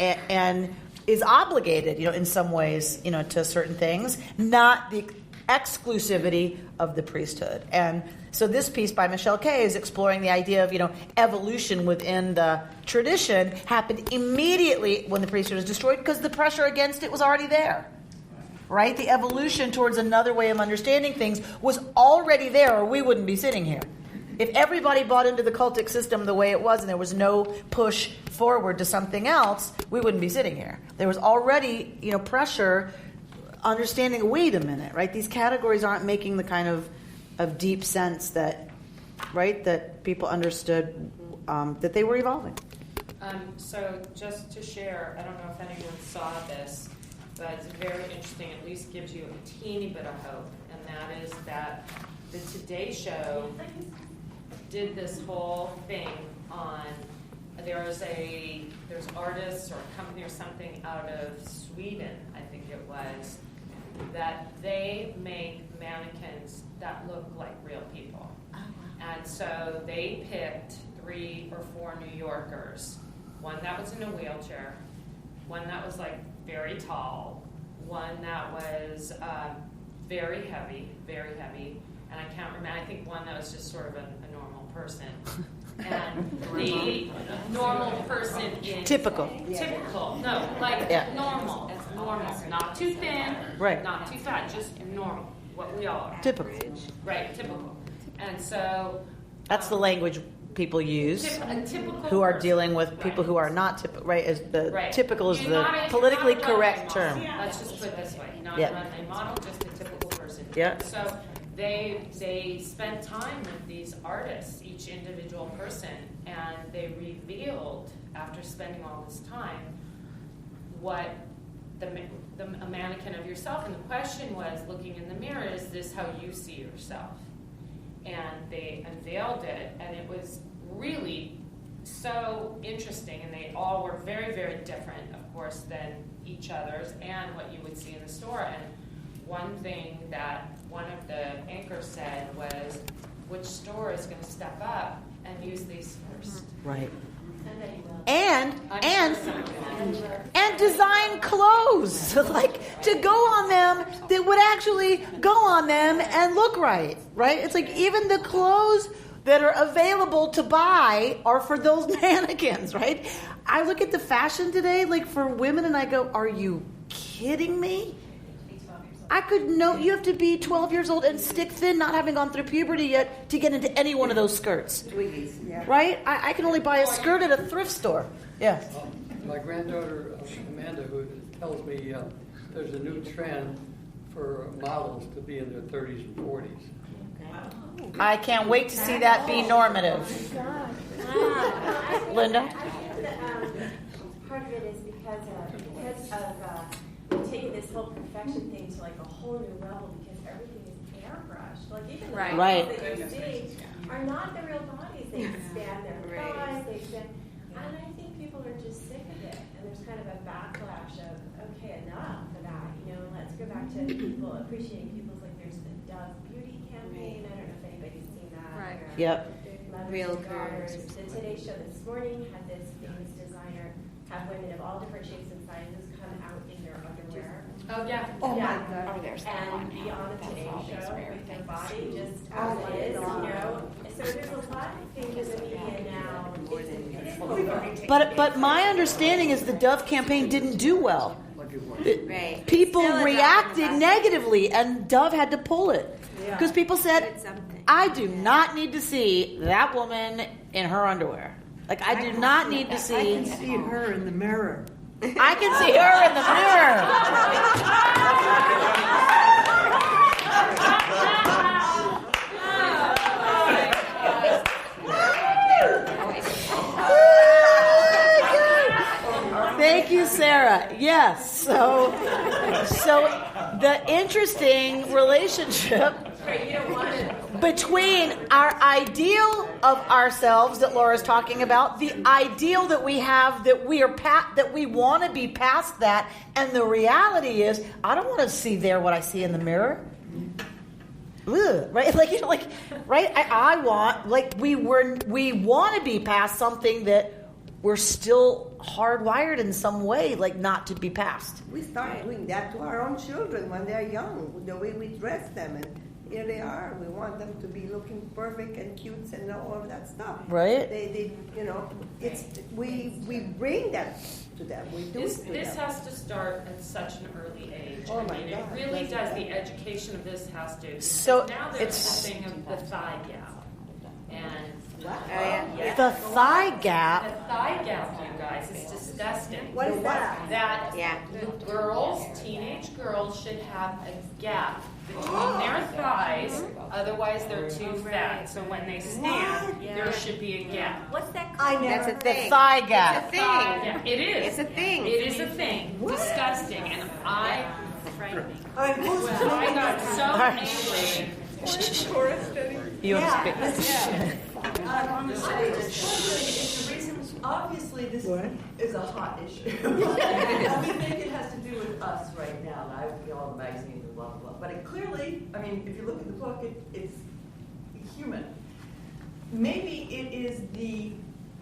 and is obligated, in some ways, to certain things, not the exclusivity of the priesthood. And so this piece by Michelle Kay is exploring the idea of, evolution within the tradition happened immediately when the priesthood was destroyed because the pressure against it was already there, right? The evolution towards another way of understanding things was already there, or we wouldn't be sitting here. If everybody bought into the cultic system the way it was and there was no push forward to something else, we wouldn't be sitting here. There was already, pressure, understanding, wait a minute, right? These categories aren't making the kind of deep sense that, right, that people understood that they were evolving. So just to share, I don't know if anyone saw this, but it's very interesting, at least gives you a teeny bit of hope, and that is that the Today Show did this whole thing on, there's artists or a company or something out of Sweden, I think it was, that they make mannequins that look like real people. And so they picked 3 or 4 New Yorkers, one that was in a wheelchair, one that was like very tall, one that was very heavy, and I can't remember, I think one that was just sort of a normal person. And the normal person is... Typical, no, like normal, not too thin, not too fat, just normal, what we all are. Typical. Right, typical. And so... That's the language people use who are dealing with people who are not typical, right? Is the typical is the politically correct term. Let's just put it this way. Not a model, just a typical person. Yeah. So they spent time with these artists, each individual person, and they revealed, after spending all this time, what a mannequin of yourself. And the question was, looking in the mirror, is this how you see yourself? And they unveiled it, and it was really so interesting, and they all were very, very different, of course, than each other's and what you would see in the store. And one thing that one of the anchors said was, which store is going to step up and use these first? Right. And design clothes like to go on them that would actually go on them and look right. It's like even the clothes that are available to buy are for those mannequins, right? I look at the fashion today, like for women, and I go, are you kidding me? I could know you have to be 12 years old and stick thin, not having gone through puberty yet, to get into any one of those skirts. Right? I can only buy a skirt at a thrift store. Yeah. My granddaughter, Amanda, who tells me there's a new trend for models to be in their 30s and 40s. I can't wait to see that be normative. Linda? I think that part of it is because of taking this whole perfection thing to like a whole new level, because everything is airbrushed. Like even the models that you see are not the real bodies. They expand their thighs, they expand, and I think people are just sick of it. And there's kind of a backlash of, okay, enough of that. Let's go back to people appreciating people's, like there's the Dove Beauty campaign. I don't know if anybody's seen that. Right. Yep. Real girls. The Today Show this morning had this famous designer have women of all different shapes and sizes come out in their underwear. Oh, yeah. Oh, my God. Oh, there's and be on the Today Show with their body just as it is, So there's a lot of things in the media now. But my understanding is the Dove campaign didn't do well. People reacted negatively, and Dove had to pull it. Because people said, I do not need to see that woman in her underwear. Like, I do not need to see... I can see her in the mirror. I can see her in the mirror. Thank you, Sarah. Yes. So the interesting relationship between our ideal of ourselves that Laura's talking about, the ideal that we have that we are that we want to be past that, and the reality is, I don't want to see there what I see in the mirror. Ugh, right? Right? I want, we want to be past something that we're still hardwired in some way, not to be past. We start doing that to our own children when they're young, the way we dress them, and here they are. We want them to be looking perfect and cute and all of that stuff. Right? We bring that to them. We do this it to this them. has to start at such an early age. Oh my It God. really does. The education of this has to. So now there's the thing of the thigh gap, and the thigh gap. The thigh gap, you guys, is disgusting. What is that? That girls, teenage girls, should have a gap between their thighs, otherwise they're too fat. So when they stand, there should be a gap. What's that called? That's a thing. The thigh gap. It's a thing. It is. It's a thing. It is a thing. Disgusting. And frightening. I got so angry. You want to speak? obviously this is a hot issue. And we think it has to do with us right now. And I read all the magazines and blah, blah, blah. But it clearly, I mean, if you look at the book, it's human. Maybe it is the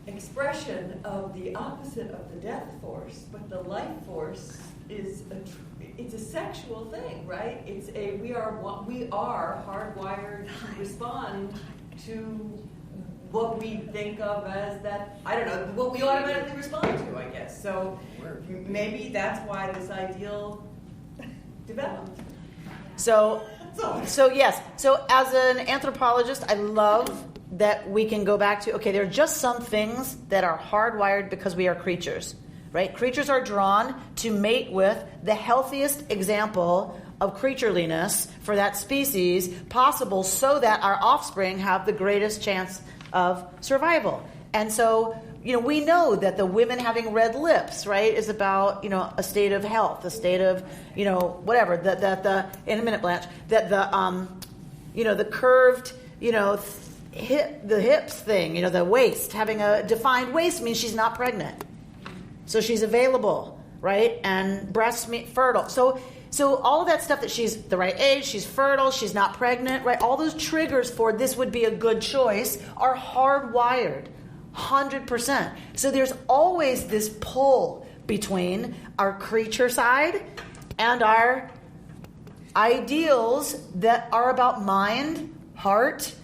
expression of the opposite of the death force, but the life force is it's a sexual thing, right? We are hardwired to respond to what we think of as that, I don't know, what we automatically respond to, I guess. So maybe that's why this ideal developed. So yes. So as an anthropologist, I love that we can go back to, okay, there are just some things that are hardwired because we are creatures, right? Creatures are drawn to mate with the healthiest example of creatureliness for that species possible so that our offspring have the greatest chance of survival. And so, we know that the women having red lips, right, is about, a state of health, a state of, whatever, that the, in a minute, Blanche, that the, the curved, the hips thing, the waist, having a defined waist means she's not pregnant. So she's available, right? And breast meat fertile. So all of that stuff that she's the right age, she's fertile, she's not pregnant, right? All those triggers for this would be a good choice are hardwired, 100%. So there's always this pull between our creature side and our ideals that are about mind, heart,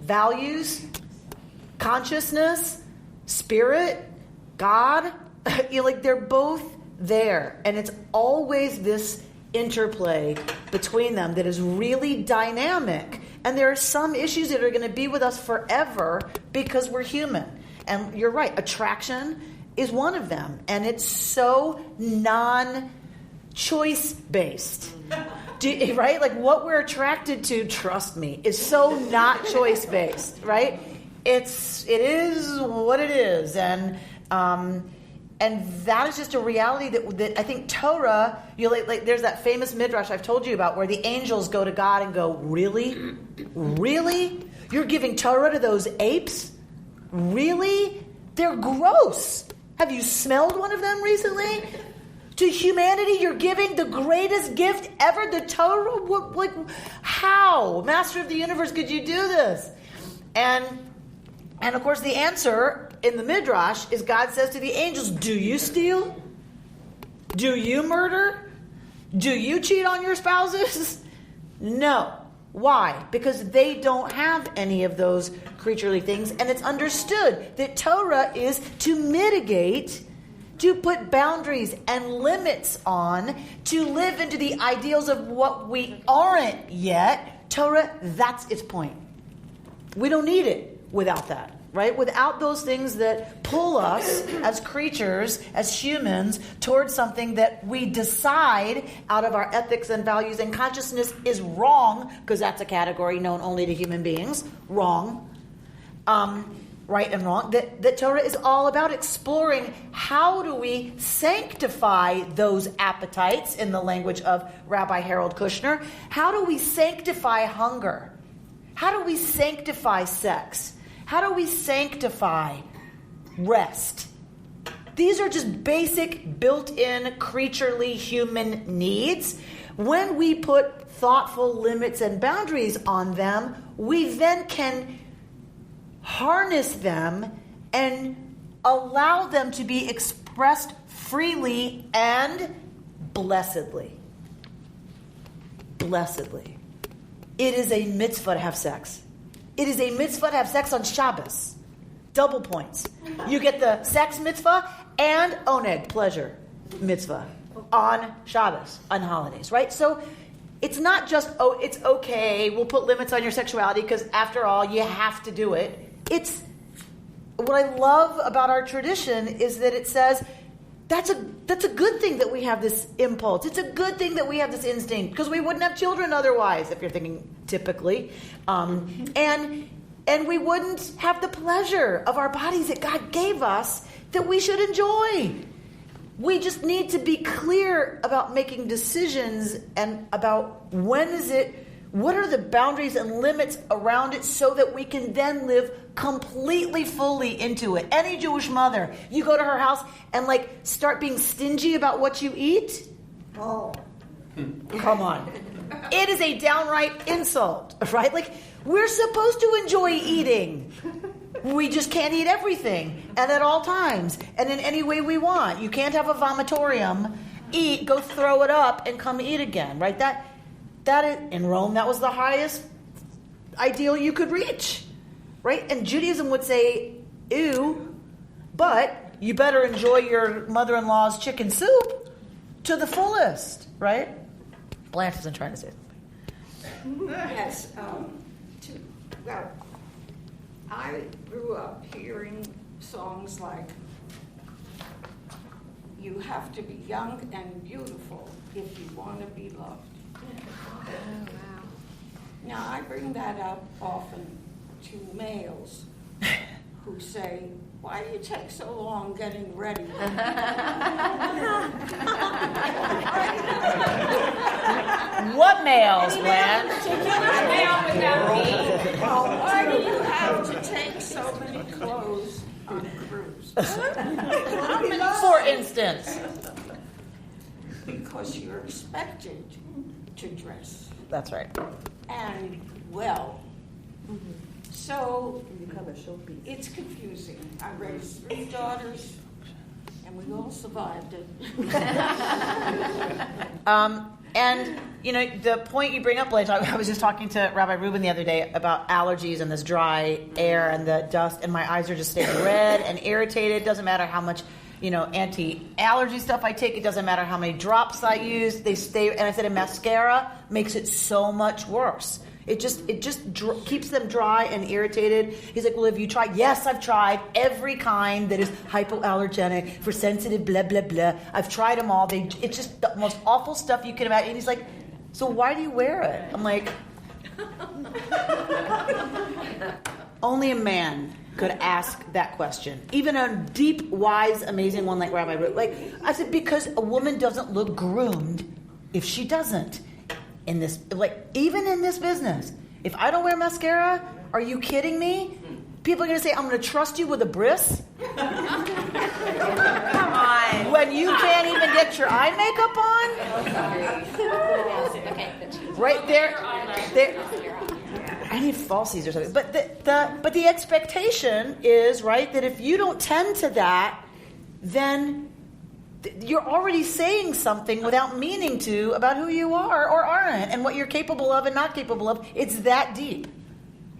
values, consciousness, spirit, God. They're both there. And it's always this interplay between them that is really dynamic. And there are some issues that are going to be with us forever because we're human. And you're right, attraction is one of them. And it's so non-choice based. Right? Like what we're attracted to, trust me, is so not choice based, right? It is what it is. And that is just a reality that I think Torah, like there's that famous midrash I've told you about where the angels go to God and go, really? Really? You're giving Torah to those apes? Really? They're gross. Have you smelled one of them recently? To humanity, you're giving the greatest gift ever, the Torah? How? Master of the universe, could you do this? And of course, the answer in the Midrash is God says to the angels, do you steal? Do you murder? Do you cheat on your spouses? No. Why? Because they don't have any of those creaturely things. And it's understood that Torah is to mitigate, to put boundaries and limits on, to live into the ideals of what we aren't yet. Torah, that's its point. We don't need it without that, right? Without those things that pull us as creatures, as humans, towards something that we decide out of our ethics and values and consciousness is wrong, because that's a category known only to human beings, wrong. Right and wrong, that Torah is all about exploring how do we sanctify those appetites, in the language of Rabbi Harold Kushner. How do we sanctify hunger? How do we sanctify sex? How do we sanctify rest? These are just basic, built-in, creaturely human needs. When we put thoughtful limits and boundaries on them, we then can harness them and allow them to be expressed freely and blessedly. Blessedly. It is a mitzvah to have sex. It is a mitzvah to have sex on Shabbos. Double points. You get the sex mitzvah and oneg, pleasure mitzvah, on Shabbos, on holidays, right? So it's not just, it's okay, we'll put limits on your sexuality because after all, you have to do it. It's what I love about our tradition is that it says that's a good thing that we have this impulse. It's a good thing that we have this instinct because we wouldn't have children otherwise, if you're thinking typically, and we wouldn't have the pleasure of our bodies that God gave us that we should enjoy. We just need to be clear about making decisions and about when is it what are the boundaries and limits around it so that we can then live completely, fully into it? Any Jewish mother, you go to her house and like start being stingy about what you eat? Oh. Come on. It is a downright insult, right? Like, we're supposed to enjoy eating. We just can't eat everything and at all times and in any way we want. You can't have a vomitorium, eat, go throw it up, and come eat again, right? That is, in Rome, that was the highest ideal you could reach, right? And Judaism would say, ew, but you better enjoy your mother-in-law's chicken soup to the fullest, right? Blanche isn't trying to say something. Yes. Well, I grew up hearing songs like, you have to be young and beautiful if you want to be loved. Oh, wow. Now, I bring that up often to males who say, why do you take so long getting ready? What males, Blanche? Why do you have to take so many clothes on a cruise? For instance. Because you're expected to dress. That's right. And well. So it's confusing. I raised 3 daughters, and we all survived it. And, you know, the point you bring up, Blanche, I was just talking to Rabbi Rubin the other day about allergies and this dry air and the dust, and my eyes are just staying red and irritated. It doesn't matter how much, you know, anti-allergy stuff I take. It doesn't matter how many drops I use. They stay, and I said, a mascara makes it so much worse. It just keeps them dry and irritated. He's like, well, have you tried? Yes, I've tried every kind that is hypoallergenic for sensitive blah, blah, blah. I've tried them all. It's just the most awful stuff you can imagine. And he's like, so why do you wear it? I'm like, only a man could ask that question. Even a deep, wise, amazing one like Rabbi Ruth. Like, I said, because a woman doesn't look groomed if she doesn't. In this, like, even in this business, if I don't wear mascara, are you kidding me? People are going to say, I'm going to trust you with a bris? Come on. When you can't even get your eye makeup on? Right there. I need falsies or something. But the expectation is, right, that if you don't tend to that, then you're already saying something without meaning to about who you are or aren't and what you're capable of and not capable of. It's that deep,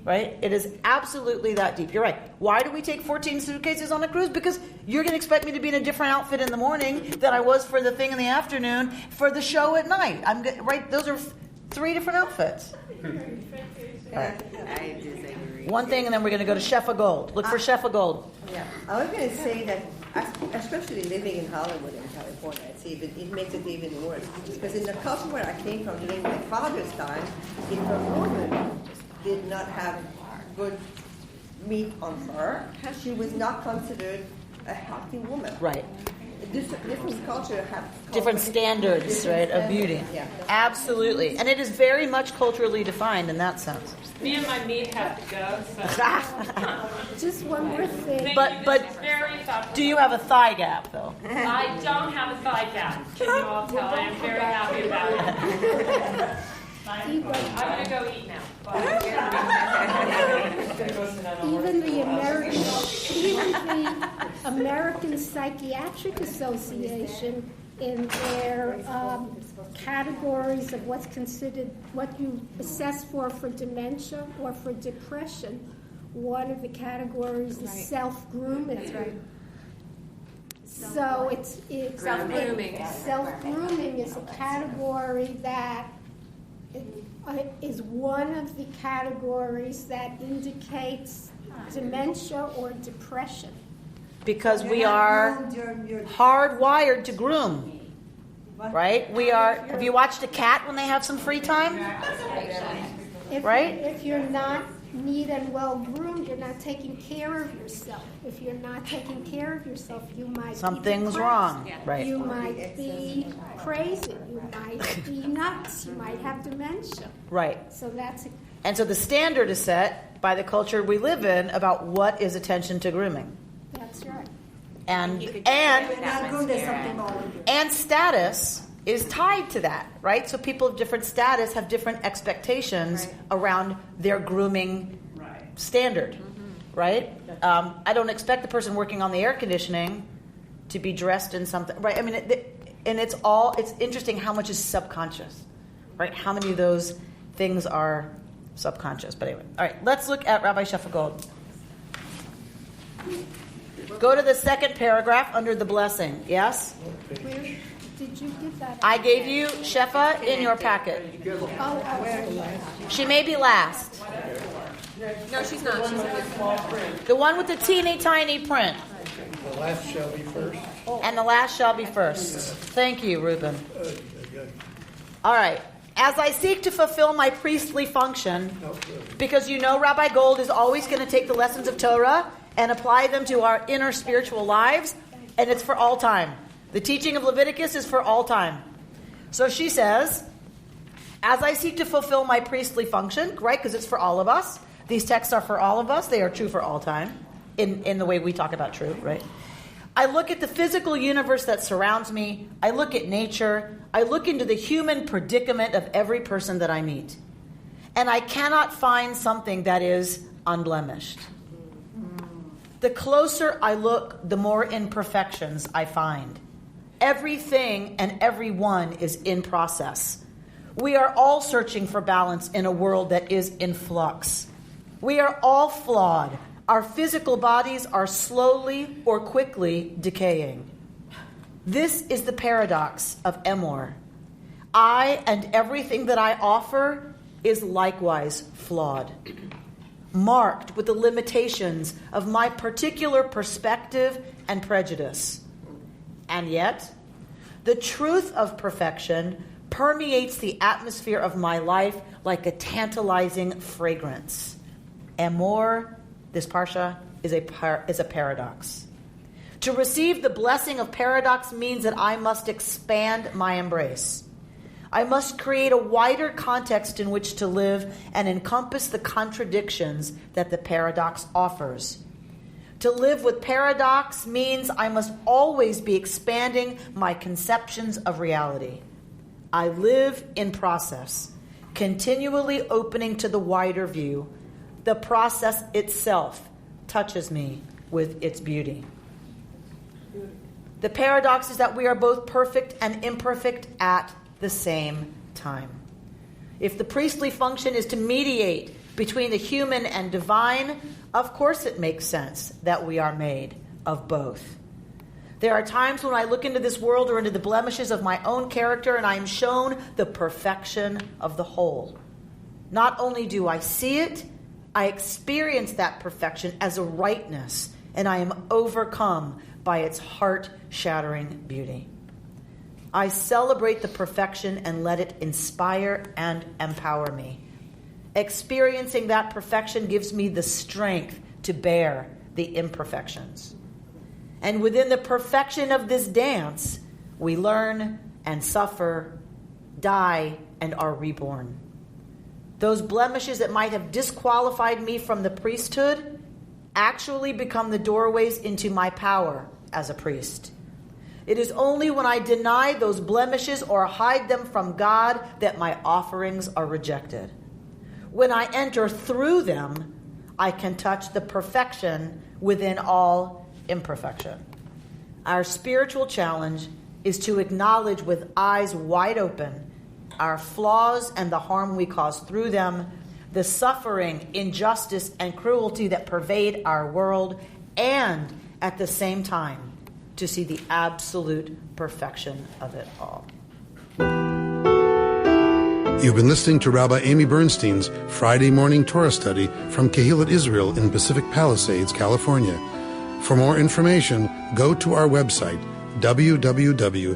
right? It is absolutely that deep. You're right. Why do we take 14 suitcases on a cruise? Because you're going to expect me to be in a different outfit in the morning than I was for the thing in the afternoon for the show at night. Right? Those are 3 different outfits. Right. I disagree. One thing, and then we're going to go to Chef of Gold. Look for Chef of Gold. Yeah, I was going to say that, especially living in Hollywood in California, it makes it even worse. Because in the culture where I came from during my father's time, if a woman did not have good meat on her, she was not considered a healthy woman. Right. Different culture have different standards, right, of beauty. Yeah. Absolutely. And it is very much culturally defined in that sense. Me and my meat have to go. So. Just one more thing. But do you have a thigh gap, though? I don't have a thigh gap. Can you all tell? I am very happy about it. I'm going to go eat now. Even the American Psychiatric Association, in their categories of what's considered, what you assess for dementia or for depression, one of the categories is self-grooming. That's right. So it's self-grooming. Self-grooming is a category that is one of the categories that indicates dementia or depression. Because we are hardwired to groom, right? We are. Have you watched a cat when they have some free time? If right? If you're not neat and well-groomed, you're not taking care of yourself. If you're not taking care of yourself, you might Something's be wrong. depressed. Right. You might be crazy. You might be nuts. You might have dementia. Right. So that's And so the standard is set by the culture we live in about what is attention to grooming. That's right. And status is tied to that, right? So people of different status have different expectations around their grooming standard, right? I don't expect the person working on the air conditioning to be dressed in something, right? I mean, and it's interesting how much is subconscious, right? How many of those things are subconscious? But anyway, all right, let's look at Rabbi Shefa Gold. Go to the second paragraph under the blessing. Yes? Where did you give that? I gave you Shefa in your packet. She may be last. No, she's not. She's in The one with the teeny tiny print. The last shall be first. And the last shall be first. Thank you, Reuben. All right. As I seek to fulfill my priestly function, because you know Rabbi Gold is always going to take the lessons of Torah and apply them to our inner spiritual lives, and it's for all time. The teaching of Leviticus is for all time. So she says, as I seek to fulfill my priestly function, right, because it's for all of us. These texts are for all of us. They are true for all time, in the way we talk about true, right? I look at the physical universe that surrounds me. I look at nature. I look into the human predicament of every person that I meet. And I cannot find something that is unblemished. The closer I look, the more imperfections I find. Everything and everyone is in process. We are all searching for balance in a world that is in flux. We are all flawed. Our physical bodies are slowly or quickly decaying. This is the paradox of Emor. I and everything that I offer is likewise flawed, marked with the limitations of my particular perspective and prejudice. And yet, the truth of perfection permeates the atmosphere of my life like a tantalizing fragrance. Emor, this parsha, is a paradox. To receive the blessing of paradox means that I must expand my embrace. I must create a wider context in which to live and encompass the contradictions that the paradox offers. To live with paradox means I must always be expanding my conceptions of reality. I live in process, continually opening to the wider view. The process itself touches me with its beauty. The paradox is that we are both perfect and imperfect at the same time. If the priestly function is to mediate between the human and divine, of course it makes sense that we are made of both. There are times when I look into this world or into the blemishes of my own character and I am shown the perfection of the whole. Not only do I see it, I experience that perfection as a rightness, and I am overcome by its heart-shattering beauty. I celebrate the perfection and let it inspire and empower me. Experiencing that perfection gives me the strength to bear the imperfections. And within the perfection of this dance, we learn and suffer, die, and are reborn. Those blemishes that might have disqualified me from the priesthood actually become the doorways into my power as a priest. It is only when I deny those blemishes or hide them from God that my offerings are rejected. When I enter through them, I can touch the perfection within all imperfection. Our spiritual challenge is to acknowledge with eyes wide open our flaws and the harm we cause through them, the suffering, injustice, and cruelty that pervade our world, and at the same time, to see the absolute perfection of it all. You've been listening to Rabbi Amy Bernstein's Friday morning Torah study from Kehillat Israel in Pacific Palisades, California. For more information, go to our website, www.ourki.org.